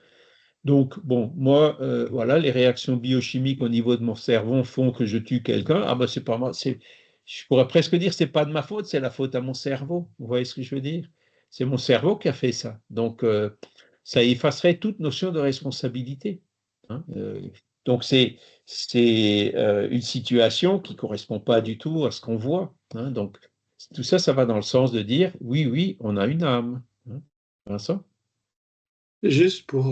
Speaker 1: Donc, bon, moi, voilà, les réactions biochimiques au niveau de mon cerveau font que je tue quelqu'un. Ah ben, c'est pas moi. Je pourrais presque dire c'est pas de ma faute, c'est la faute à mon cerveau. Vous voyez ce que je veux dire? C'est mon cerveau qui a fait ça. Donc, ça effacerait toute notion de responsabilité. Hein. Donc, c'est une situation qui ne correspond pas du tout à ce qu'on voit. Hein. Donc, tout ça, ça va dans le sens de dire, oui, oui, on a une âme. Hein. Vincent ?
Speaker 5: Juste pour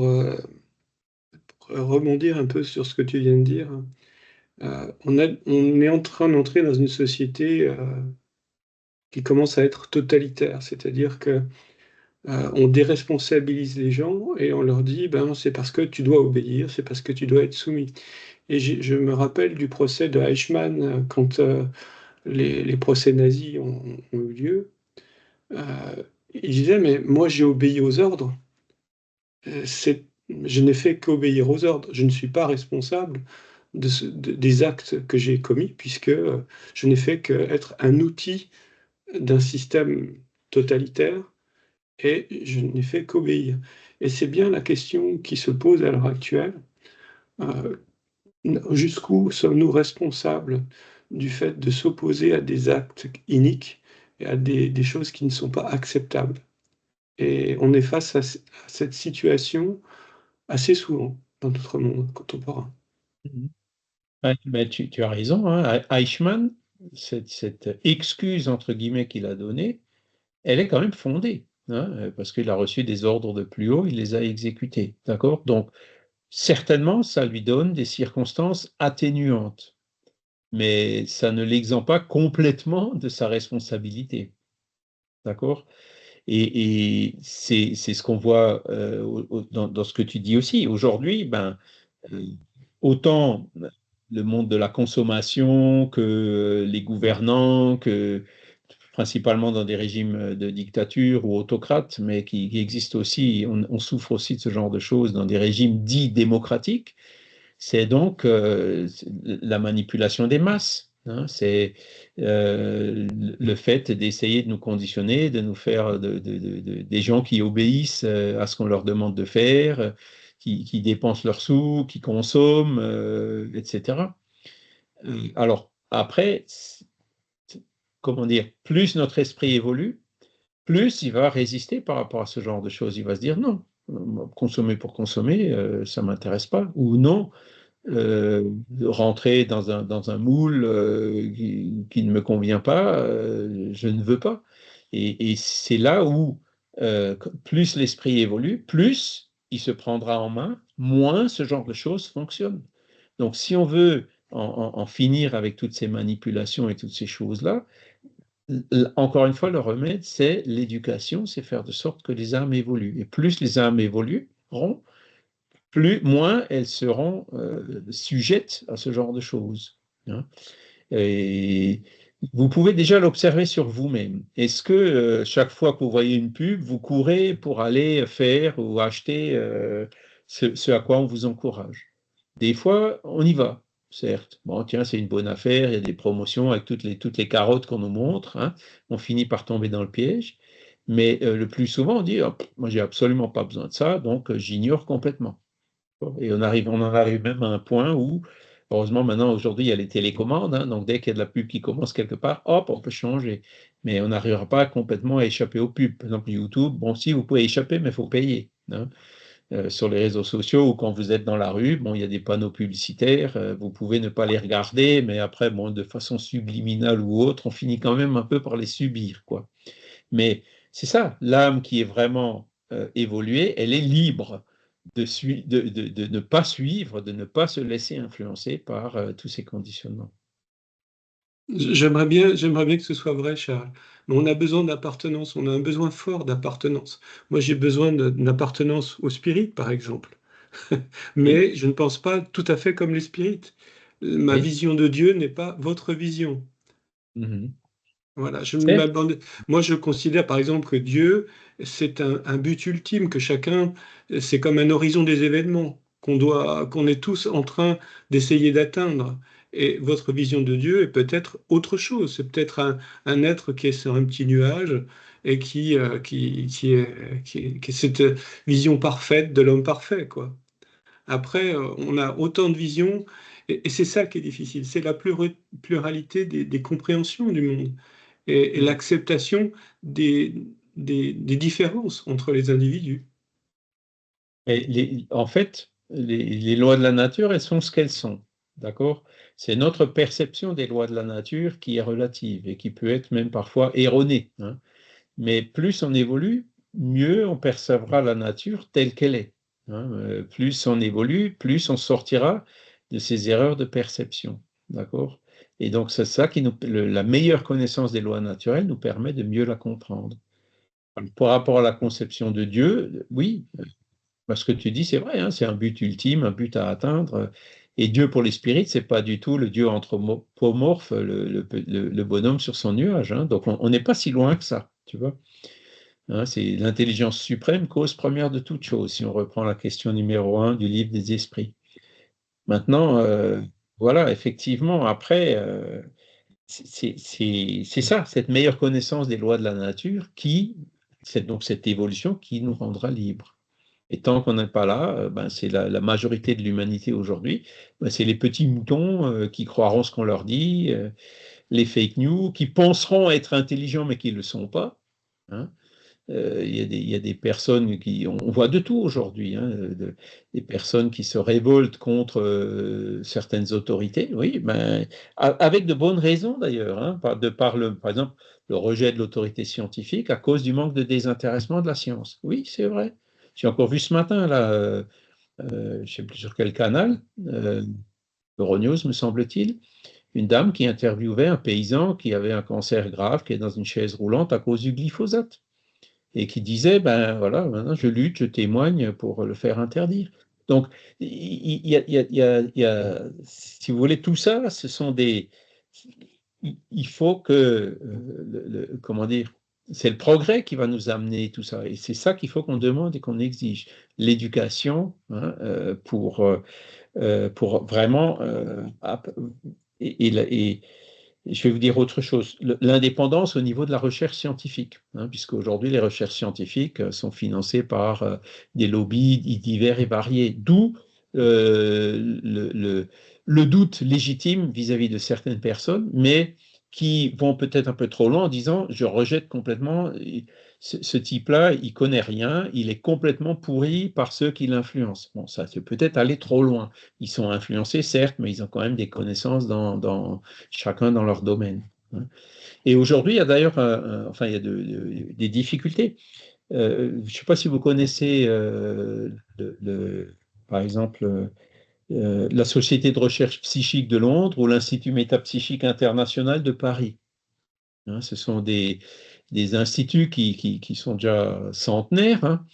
Speaker 5: rebondir un peu sur ce que tu viens de dire, on est en train d'entrer dans une société qui commence à être totalitaire, c'est-à-dire que on déresponsabilise les gens et on leur dit ben, c'est parce que tu dois obéir, c'est parce que tu dois être soumis. Et je me rappelle du procès de Eichmann quand les procès nazis ont eu lieu. Il disait mais moi j'ai obéi aux ordres. Je n'ai fait qu'obéir aux ordres. Je ne suis pas responsable des actes que j'ai commis puisque je n'ai fait qu'être un outil d'un système totalitaire et je n'ai fait qu'obéir. Et c'est bien la question qui se pose à l'heure actuelle. Jusqu'où sommes-nous responsables du fait de s'opposer à des actes iniques et à des choses qui ne sont pas acceptables ? Et on est face à cette situation assez souvent dans notre monde contemporain.
Speaker 1: Ouais, mais tu as raison, hein. Eichmann, cette excuse entre guillemets qu'il a donnée, elle est quand même fondée, hein, parce qu'il a reçu des ordres de plus haut, il les a exécutés, d'accord? Donc, certainement, ça lui donne des circonstances atténuantes, mais ça ne l'exempte pas complètement de sa responsabilité, d'accord? Et c'est ce qu'on voit dans ce que tu dis aussi. Aujourd'hui, ben, autant le monde de la consommation que les gouvernants, que principalement dans des régimes de dictature ou autocrates, mais qui existent aussi, on souffre aussi de ce genre de choses dans des régimes dits démocratiques, c'est donc la manipulation des masses. Hein, c'est le fait d'essayer de nous conditionner, de nous faire des gens qui obéissent à ce qu'on leur demande de faire, qui dépensent leurs sous, qui consomment, etc. Alors, après, comment dire, plus notre esprit évolue, plus il va résister par rapport à ce genre de choses. Il va se dire non, consommer pour consommer, ça ne m'intéresse pas. Ou non, rentrer dans un moule qui ne me convient pas, je ne veux pas. Et c'est là où plus l'esprit évolue, plus il se prendra en main, moins ce genre de choses fonctionne. Donc si on veut en finir avec toutes ces manipulations et toutes ces choses-là, encore une fois, le remède, c'est l'éducation, c'est faire de sorte que les âmes évoluent. Et plus les âmes évolueront, moins elles seront sujettes à ce genre de choses. Hein. Et vous pouvez déjà l'observer sur vous-même. Est-ce que chaque fois que vous voyez une pub, vous courez pour aller faire ou acheter ce à quoi on vous encourage? Des fois, on y va, certes. Bon, tiens, c'est une bonne affaire, il y a des promotions avec toutes les carottes qu'on nous montre. Hein. On finit par tomber dans le piège. Mais le plus souvent, on dit, oh, moi, j'ai absolument pas besoin de ça, donc j'ignore complètement. Et on en arrive même à un point où, heureusement, maintenant, aujourd'hui, il y a les télécommandes, hein, donc dès qu'il y a de la pub qui commence quelque part, hop, on peut changer. Mais on n'arrivera pas complètement à échapper aux pubs. Par exemple, YouTube, bon, si, vous pouvez échapper, mais il faut payer. Hein. Sur les réseaux sociaux ou quand vous êtes dans la rue, bon, il y a des panneaux publicitaires, vous pouvez ne pas les regarder, mais après, bon, de façon subliminale ou autre, on finit quand même un peu par les subir, quoi. Mais c'est ça, l'âme qui est vraiment évoluée, elle est libre de ne pas suivre, de ne pas se laisser influencer par tous ces conditionnements.
Speaker 5: J'aimerais bien que ce soit vrai, Charles. Mais on a besoin d'appartenance, on a un besoin fort d'appartenance. Moi, j'ai besoin d'une appartenance au spirit, par exemple. Mais je ne pense pas tout à fait comme les spirites. Ma
Speaker 1: Oui.
Speaker 5: vision de Dieu n'est pas votre vision.
Speaker 1: Mhm.
Speaker 5: Voilà,
Speaker 1: Certes.
Speaker 5: moi je considère par exemple que Dieu, c'est un but ultime, que chacun, c'est comme un horizon des événements qu'on est tous en train d'essayer d'atteindre. Et votre vision de Dieu est peut-être autre chose, c'est peut-être un être qui est sur un petit nuage et qui est cette vision parfaite de l'homme parfait, quoi. Après, on a autant de visions, et c'est ça qui est difficile, c'est la pluralité des compréhensions du monde et l'acceptation des différences entre les individus.
Speaker 1: Et en fait, les lois de la nature, elles sont ce qu'elles sont. D'accord? C'est notre perception des lois de la nature qui est relative et qui peut être même parfois erronée. Hein. Mais plus on évolue, mieux on percevra la nature telle qu'elle est. Hein. Plus on évolue, plus on sortira de ces erreurs de perception. D'accord? Et donc, c'est ça qui la meilleure connaissance des lois naturelles nous permet de mieux la comprendre. Par rapport à la conception de Dieu, oui, ce que tu dis, c'est vrai, hein, c'est un but ultime, un but à atteindre. Et Dieu pour les spirites, c'est pas du tout le Dieu anthropomorphe, le bonhomme sur son nuage. Hein. Donc, on n'est pas si loin que ça, tu vois. Hein, c'est l'intelligence suprême, cause première de toute chose, si on reprend la question numéro 1 du livre des esprits. Maintenant, voilà, effectivement, après, c'est ça, cette meilleure connaissance des lois de la nature donc cette évolution qui nous rendra libres. Et tant qu'on n'est pas là, ben c'est la majorité de l'humanité aujourd'hui, ben c'est les petits moutons qui croiront ce qu'on leur dit, les fake news, qui penseront être intelligents mais qui ne le sont pas. Hein. il y a des personnes on voit de tout aujourd'hui, hein, des personnes qui se révoltent contre certaines autorités, oui, ben, avec de bonnes raisons d'ailleurs, hein, par exemple, le rejet de l'autorité scientifique à cause du manque de désintéressement de la science. Oui, c'est vrai. J'ai encore vu ce matin, là, je ne sais plus sur quel canal, Euronews, me semble-t-il, une dame qui interviewait un paysan qui avait un cancer grave, qui est dans une chaise roulante à cause du glyphosate, et qui disait, ben voilà, maintenant je lutte, je témoigne pour le faire interdire. Donc, il y a, si vous voulez, tout ça, ce sont des... Il faut que, comment dire, c'est le progrès qui va nous amener tout ça, et c'est ça qu'il faut qu'on demande et qu'on exige. L'éducation, hein, pour vraiment... et je vais vous dire autre chose, l'indépendance au niveau de la recherche scientifique, hein, puisque aujourd'hui les recherches scientifiques sont financées par des lobbies divers et variés, d'où le doute légitime vis-à-vis de certaines personnes, mais qui vont peut-être un peu trop loin en disant je rejette complètement ce type-là, il connaît rien, il est complètement pourri par ceux qui l'influencent. Bon, ça c'est peut-être aller trop loin. Ils sont influencés, certes, mais ils ont quand même des connaissances chacun dans leur domaine. Et aujourd'hui, il y a d'ailleurs enfin, il y a des difficultés. Je ne sais pas si vous connaissez, par exemple, la Société de recherche psychique de Londres ou l'Institut métapsychique international de Paris. Hein, ce sont des instituts qui sont déjà centenaires, hein,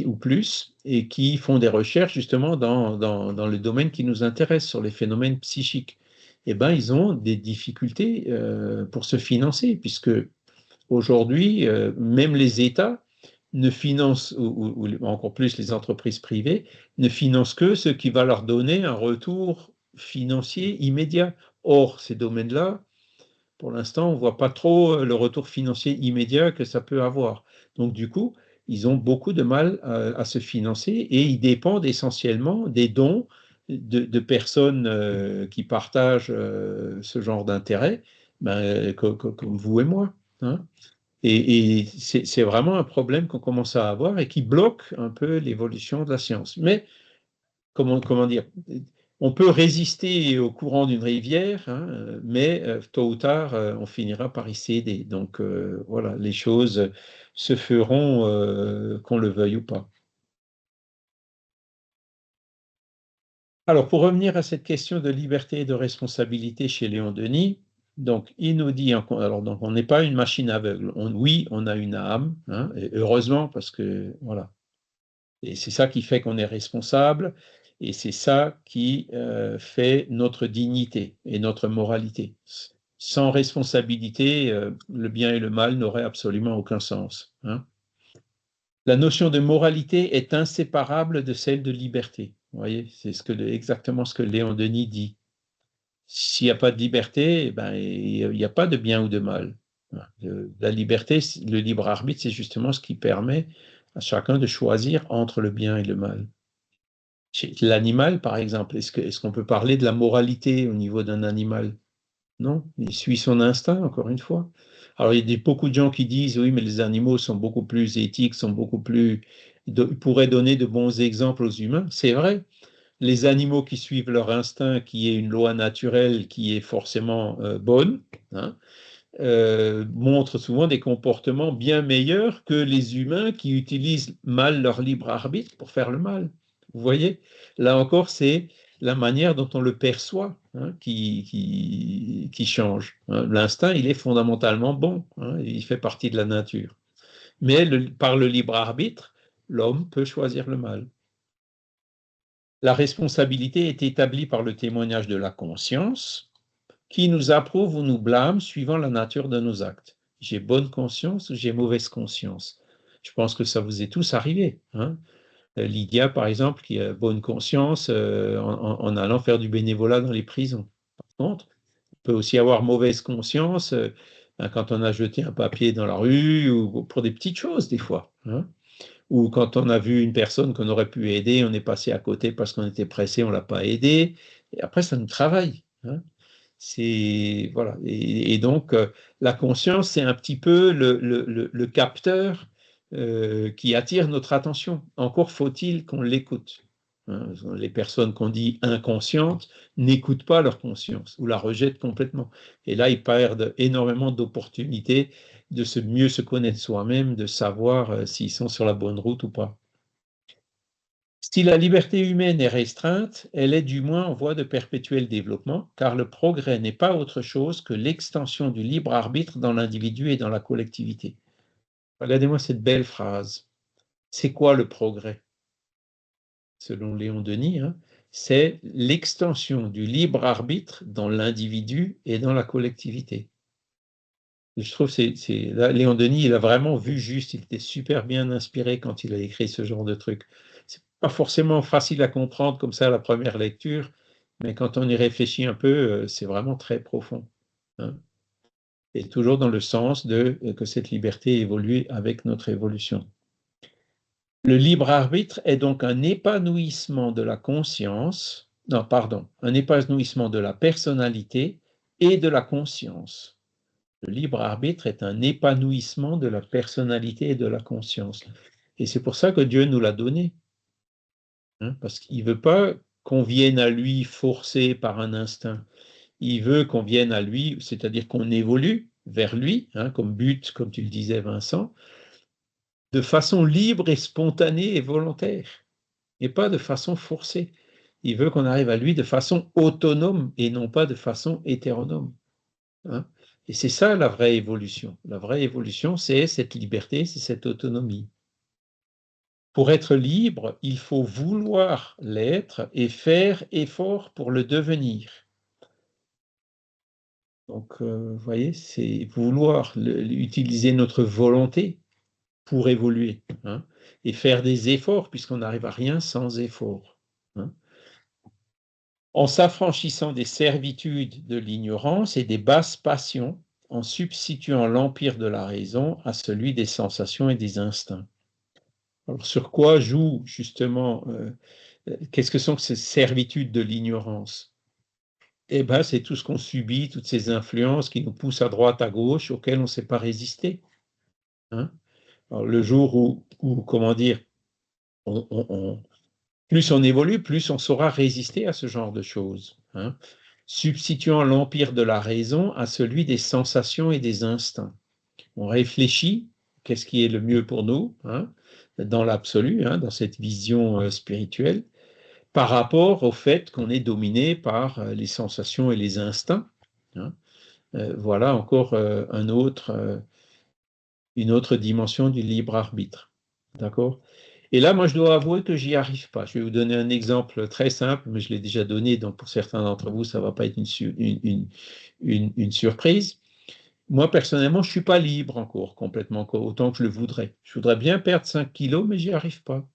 Speaker 1: ou plus, et qui font des recherches justement dans le domaine qui nous intéresse, sur les phénomènes psychiques. Eh bien, ils ont des difficultés pour se financer, puisque aujourd'hui, même les États ne financent, ou encore plus les entreprises privées, ne financent que ce qui va leur donner un retour financier immédiat. Or, ces domaines-là, pour l'instant, on ne voit pas trop le retour financier immédiat que ça peut avoir. Donc, du coup, ils ont beaucoup de mal à se financer et ils dépendent essentiellement des dons de personnes qui partagent ce genre d'intérêt, ben, comme vous et moi. Hein. Et c'est vraiment un problème qu'on commence à avoir et qui bloque un peu l'évolution de la science. Mais, comment dire, on peut résister au courant d'une rivière, hein, mais tôt ou tard, on finira par y céder. Donc voilà, les choses se feront qu'on le veuille ou pas. Alors, pour revenir à cette question de liberté et de responsabilité chez Léon Denis, donc il nous dit, alors donc on n'est pas une machine aveugle. Oui, on a une âme, hein, et heureusement, parce que voilà. Et c'est ça qui fait qu'on est responsable, et c'est ça qui fait notre dignité et notre moralité. Sans responsabilité, le bien et le mal n'auraient absolument aucun sens. Hein. La notion de moralité est inséparable de celle de liberté. Vous voyez, c'est exactement ce que Léon Denis dit. S'il n'y a pas de liberté, eh ben, il n'y a pas de bien ou de mal. La liberté, le libre arbitre, c'est justement ce qui permet à chacun de choisir entre le bien et le mal. Chez l'animal, par exemple, est-ce qu'on peut parler de la moralité au niveau d'un animal? Non, il suit son instinct, encore une fois. Alors, il y a beaucoup de gens qui disent, oui, mais les animaux sont beaucoup plus éthiques, pourraient donner de bons exemples aux humains. C'est vrai. Les animaux qui suivent leur instinct, qui est une loi naturelle qui est forcément bonne, hein, montrent souvent des comportements bien meilleurs que les humains qui utilisent mal leur libre arbitre pour faire le mal. Vous voyez, là encore, c'est la manière dont on le perçoit, hein, qui change. Hein. L'instinct, il est fondamentalement bon, hein, il fait partie de la nature. Mais par le libre arbitre, l'homme peut choisir le mal. La responsabilité est établie par le témoignage de la conscience, qui nous approuve ou nous blâme suivant la nature de nos actes. J'ai bonne conscience ou j'ai mauvaise conscience. Je pense que ça vous est tous arrivé. Hein. Lydia, par exemple, qui a bonne conscience en allant faire du bénévolat dans les prisons. Par contre, on peut aussi avoir mauvaise conscience quand on a jeté un papier dans la rue ou pour des petites choses des fois. Hein. Ou quand on a vu une personne qu'on aurait pu aider, on est passé à côté parce qu'on était pressé, on ne l'a pas aidé. Et après, ça nous travaille. Hein. Voilà. Et donc, la conscience, c'est un petit peu le capteur qui attire notre attention. Encore faut-il qu'on l'écoute. Hein, les personnes qu'on dit inconscientes n'écoutent pas leur conscience ou la rejettent complètement. Et là, ils perdent énormément d'opportunités de mieux se connaître soi-même, de savoir s'ils sont sur la bonne route ou pas. Si la liberté humaine est restreinte, elle est du moins en voie de perpétuel développement, car le progrès n'est pas autre chose que l'extension du libre arbitre dans l'individu et dans la collectivité. Regardez-moi cette belle phrase. C'est quoi le progrès? Selon Léon Denis, hein, c'est l'extension du libre arbitre dans l'individu et dans la collectivité. Je trouve que là, Léon Denis, il a vraiment vu juste, il était super bien inspiré quand il a écrit ce genre de truc. C'est pas forcément facile à comprendre comme ça à la première lecture, mais quand on y réfléchit un peu, c'est vraiment très profond. Hein. Et toujours dans le sens que cette liberté évolue avec notre évolution. Le libre arbitre est donc un épanouissement de la conscience, un épanouissement de la personnalité et de la conscience. Le libre arbitre est un épanouissement de la personnalité et de la conscience. Et c'est pour ça que Dieu nous l'a donné. Hein, parce qu'il ne veut pas qu'on vienne à lui forcé par un instinct. Il veut qu'on vienne à lui, c'est-à-dire qu'on évolue vers lui, hein, comme but, comme tu le disais Vincent, de façon libre et spontanée et volontaire, et pas de façon forcée. Il veut qu'on arrive à lui de façon autonome et non pas de façon hétéronome. Hein. Et c'est ça la vraie évolution. La vraie évolution, c'est cette liberté, c'est cette autonomie. Pour être libre, il faut vouloir l'être et faire effort pour le devenir. Donc, vous voyez, c'est vouloir utiliser notre volonté pour évoluer, hein, et faire des efforts, puisqu'on n'arrive à rien sans effort. Hein. En s'affranchissant des servitudes de l'ignorance et des basses passions, en substituant l'empire de la raison à celui des sensations et des instincts. Alors, sur quoi joue justement, qu'est-ce que sont ces servitudes de l'ignorance? Eh bien, c'est tout ce qu'on subit, toutes ces influences qui nous poussent à droite, à gauche, auxquelles on ne sait pas résister. Hein. Alors, le jour où comment dire, plus on évolue, plus on saura résister à ce genre de choses. Hein. Substituant l'empire de la raison à celui des sensations et des instincts. On réfléchit, qu'est-ce qui est le mieux pour nous, hein, dans l'absolu, hein, dans cette vision spirituelle, par rapport au fait qu'on est dominé par les sensations et les instincts. Hein. Voilà encore une autre dimension du libre arbitre. D'accord ? Et là, moi, je dois avouer que j'y arrive pas. Je vais vous donner un exemple très simple, mais je l'ai déjà donné, donc pour certains d'entre vous, ça ne va pas être une surprise. Moi, personnellement, je ne suis pas libre encore, complètement, autant que je le voudrais. Je voudrais bien perdre 5 kilos, mais j'y arrive pas.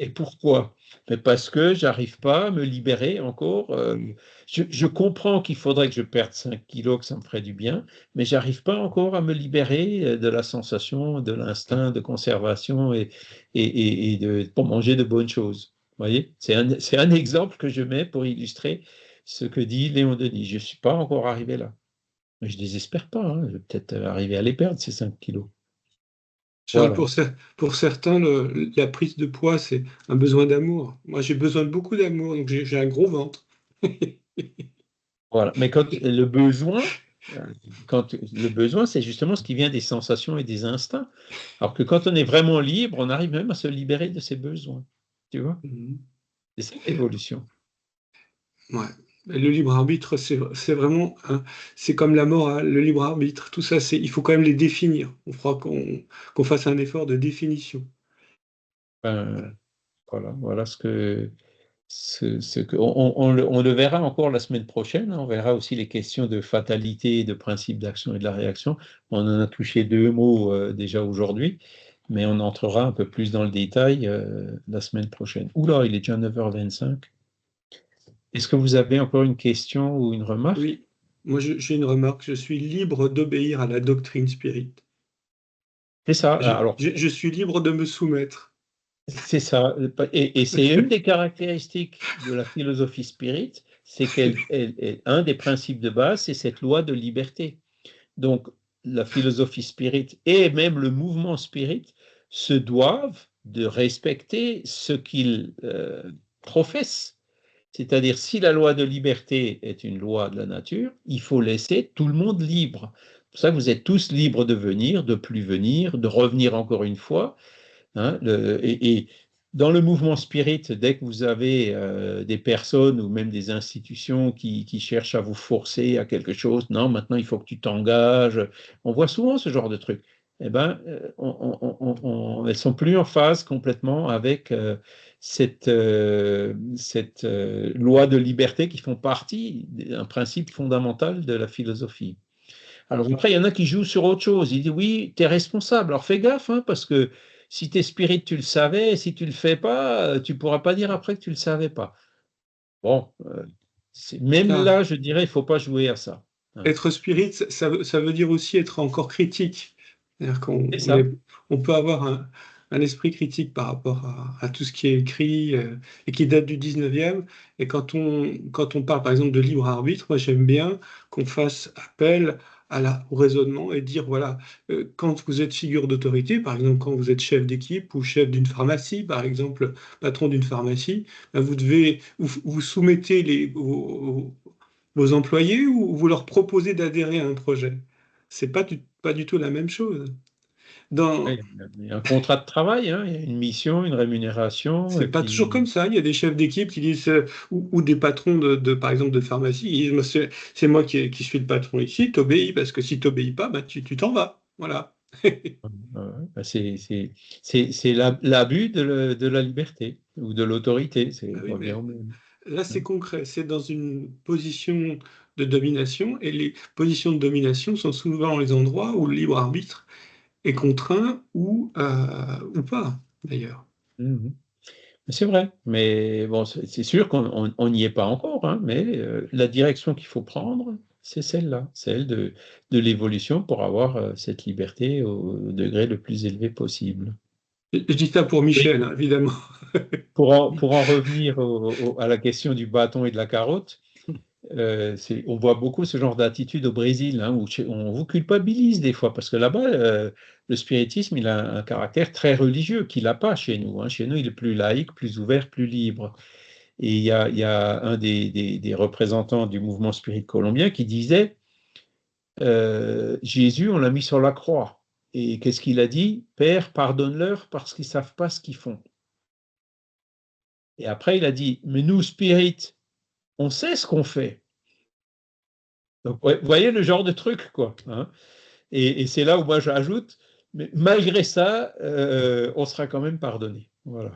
Speaker 1: Et pourquoi? Mais parce que j'arrive pas à me libérer encore. Je comprends qu'il faudrait que je perde 5 kilos, que ça me ferait du bien, mais j'arrive pas encore à me libérer de la sensation, de l'instinct de conservation et pour manger de bonnes choses. Vous voyez? C'est un exemple que je mets pour illustrer ce que dit Léon Denis. Je ne suis pas encore arrivé là. Mais je ne désespère pas. Hein. Je vais peut-être arriver à les perdre, ces 5 kilos.
Speaker 5: Charles,
Speaker 1: Voilà.
Speaker 5: pour certains, la prise de poids, c'est un besoin d'amour. Moi, j'ai besoin de beaucoup d'amour, donc j'ai un gros ventre.
Speaker 1: Voilà. Mais quand le besoin, c'est justement ce qui vient des sensations et des instincts. Alors que quand on est vraiment libre, on arrive même à se libérer de ses besoins. Tu vois? C'est ça l'évolution.
Speaker 5: Ouais. Le libre arbitre, c'est vraiment, c'est comme la morale, le libre arbitre, tout ça, il faut quand même les définir. Il faudra qu'on fasse un effort de définition.
Speaker 1: Voilà ce que on le verra encore la semaine prochaine. On verra aussi les questions de fatalité, de principe d'action et de la réaction. On en a touché 2 mots déjà aujourd'hui, mais on entrera un peu plus dans le détail la semaine prochaine. Oula, il est déjà 9h25. Est-ce que vous avez encore une question ou une remarque?
Speaker 5: Oui, moi j'ai une remarque. Je suis libre d'obéir à la doctrine spirit.
Speaker 1: C'est ça. Alors,
Speaker 5: je suis libre de me soumettre.
Speaker 1: C'est ça. Et c'est une des caractéristiques de la philosophie spirit, c'est qu'un des principes de base, c'est cette loi de liberté. Donc, la philosophie spirit et même le mouvement spirit se doivent de respecter ce qu'ils professent. C'est-à-dire, si la loi de liberté est une loi de la nature, il faut laisser tout le monde libre. C'est pour ça que vous êtes tous libres de venir, de plus venir, de revenir encore une fois. Hein, et dans le mouvement spirit, dès que vous avez des personnes ou même des institutions qui cherchent à vous forcer à quelque chose, non, maintenant il faut que tu t'engages, on voit souvent ce genre de trucs. Eh ben, elles sont plus en phase complètement avec cette loi de liberté qui font partie d'un principe fondamental de la philosophie. Alors après, il y en a qui jouent sur autre chose. Ils disent, oui, tu es responsable. Alors fais gaffe, hein, parce que si tu es spirit, tu le savais. Si tu ne le fais pas, tu ne pourras pas dire après que tu ne le savais pas. Bon, même là, je dirais, il ne faut pas jouer à ça. Hein.
Speaker 5: Être spirit, ça veut dire aussi être encore critique. C'est-à-dire on peut avoir un esprit critique par rapport à tout ce qui est écrit et qui date du 19e. Et quand on parle, par exemple, de libre arbitre, moi, j'aime bien qu'on fasse appel au raisonnement et dire, voilà, quand vous êtes figure d'autorité, par exemple, quand vous êtes chef d'équipe ou chef d'une pharmacie, par exemple, patron d'une pharmacie, ben vous soumettez vos employés ou vous leur proposez d'adhérer à un projet. C'est pas du tout la même chose.
Speaker 1: Oui, il y a un contrat de travail, hein, il y a une mission, une rémunération.
Speaker 5: C'est pas toujours comme ça. Il y a des chefs d'équipe qui disent, ou des patrons par exemple de pharmacie, ils disent, c'est moi qui suis le patron ici, t'obéis, parce que si t'obéis pas, bah, tu t'en vas. Voilà.
Speaker 1: C'est l'abus de la liberté ou de l'autorité.
Speaker 5: Là, c'est concret. C'est dans une position de domination, et les positions de domination sont souvent les endroits où le libre arbitre est contraint ou pas, d'ailleurs.
Speaker 1: C'est vrai, mais bon, c'est sûr qu'on n'y est pas encore, hein, mais la direction qu'il faut prendre, c'est celle-là, celle de l'évolution pour avoir cette liberté au degré le plus élevé possible.
Speaker 5: Je dis ça pour Michel, hein, évidemment.
Speaker 1: Pour en revenir à la question du bâton et de la carotte, on voit beaucoup ce genre d'attitude au Brésil, hein, où on vous culpabilise des fois, parce que là-bas, le spiritisme, il a un caractère très religieux qu'il n'a pas chez nous. Hein. Chez nous, il est plus laïque, plus ouvert, plus libre. Et il y a un des représentants du mouvement spirit colombien qui disait Jésus, on l'a mis sur la croix. Et qu'est-ce qu'il a dit? Père, pardonne-leur parce qu'ils ne savent pas ce qu'ils font. Et après, il a dit, mais nous, spirit, on sait ce qu'on fait. Donc, vous voyez le genre de truc, quoi. Hein, et c'est là où moi j'ajoute, mais malgré ça, on sera quand même pardonné. Voilà.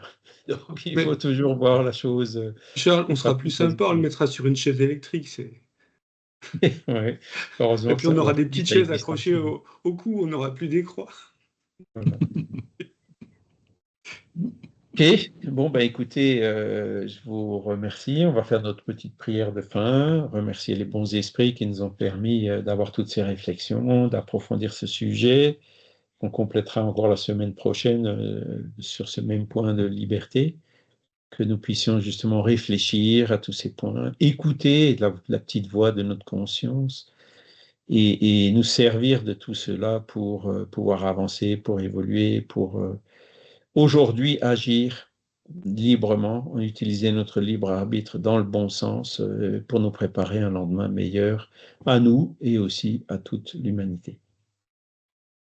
Speaker 1: Donc, il faut toujours voir la chose.
Speaker 5: Charles, on sera plus sympa, on le mettra sur une chaise électrique.
Speaker 1: Ouais, heureusement.
Speaker 5: Et puis on aura des petites chaises accrochées au cou, on n'aura plus des croix.
Speaker 1: Voilà. Ok, bon, bah, écoutez, je vous remercie. On va faire notre petite prière de fin, remercier les bons esprits qui nous ont permis d'avoir toutes ces réflexions, d'approfondir ce sujet. On complétera encore la semaine prochaine sur ce même point de liberté, que nous puissions justement réfléchir à tous ces points, écouter la petite voix de notre conscience et nous servir de tout cela pour pouvoir avancer, pour évoluer, pour aujourd'hui agir librement, utiliser notre libre arbitre dans le bon sens pour nous préparer un lendemain meilleur à nous et aussi à toute l'humanité.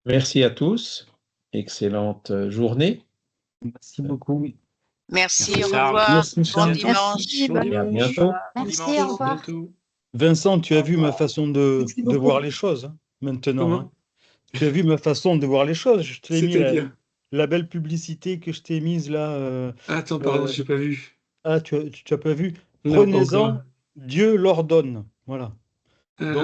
Speaker 1: Merci à tous, excellente journée.
Speaker 3: Merci beaucoup.
Speaker 2: Merci, au revoir. Bon dimanche.
Speaker 1: Et à bientôt.
Speaker 4: Merci, au revoir.
Speaker 3: Vincent, tu as vu ma façon de voir les choses hein, maintenant. Hein. Tu as vu ma façon de voir les choses. Je t'ai mis la belle publicité que je t'ai mise là.
Speaker 5: Attends, pardon, je n'ai pas vu.
Speaker 3: Ah, tu n'as pas vu? Prenez-en, Dieu l'ordonne. Voilà. Donc,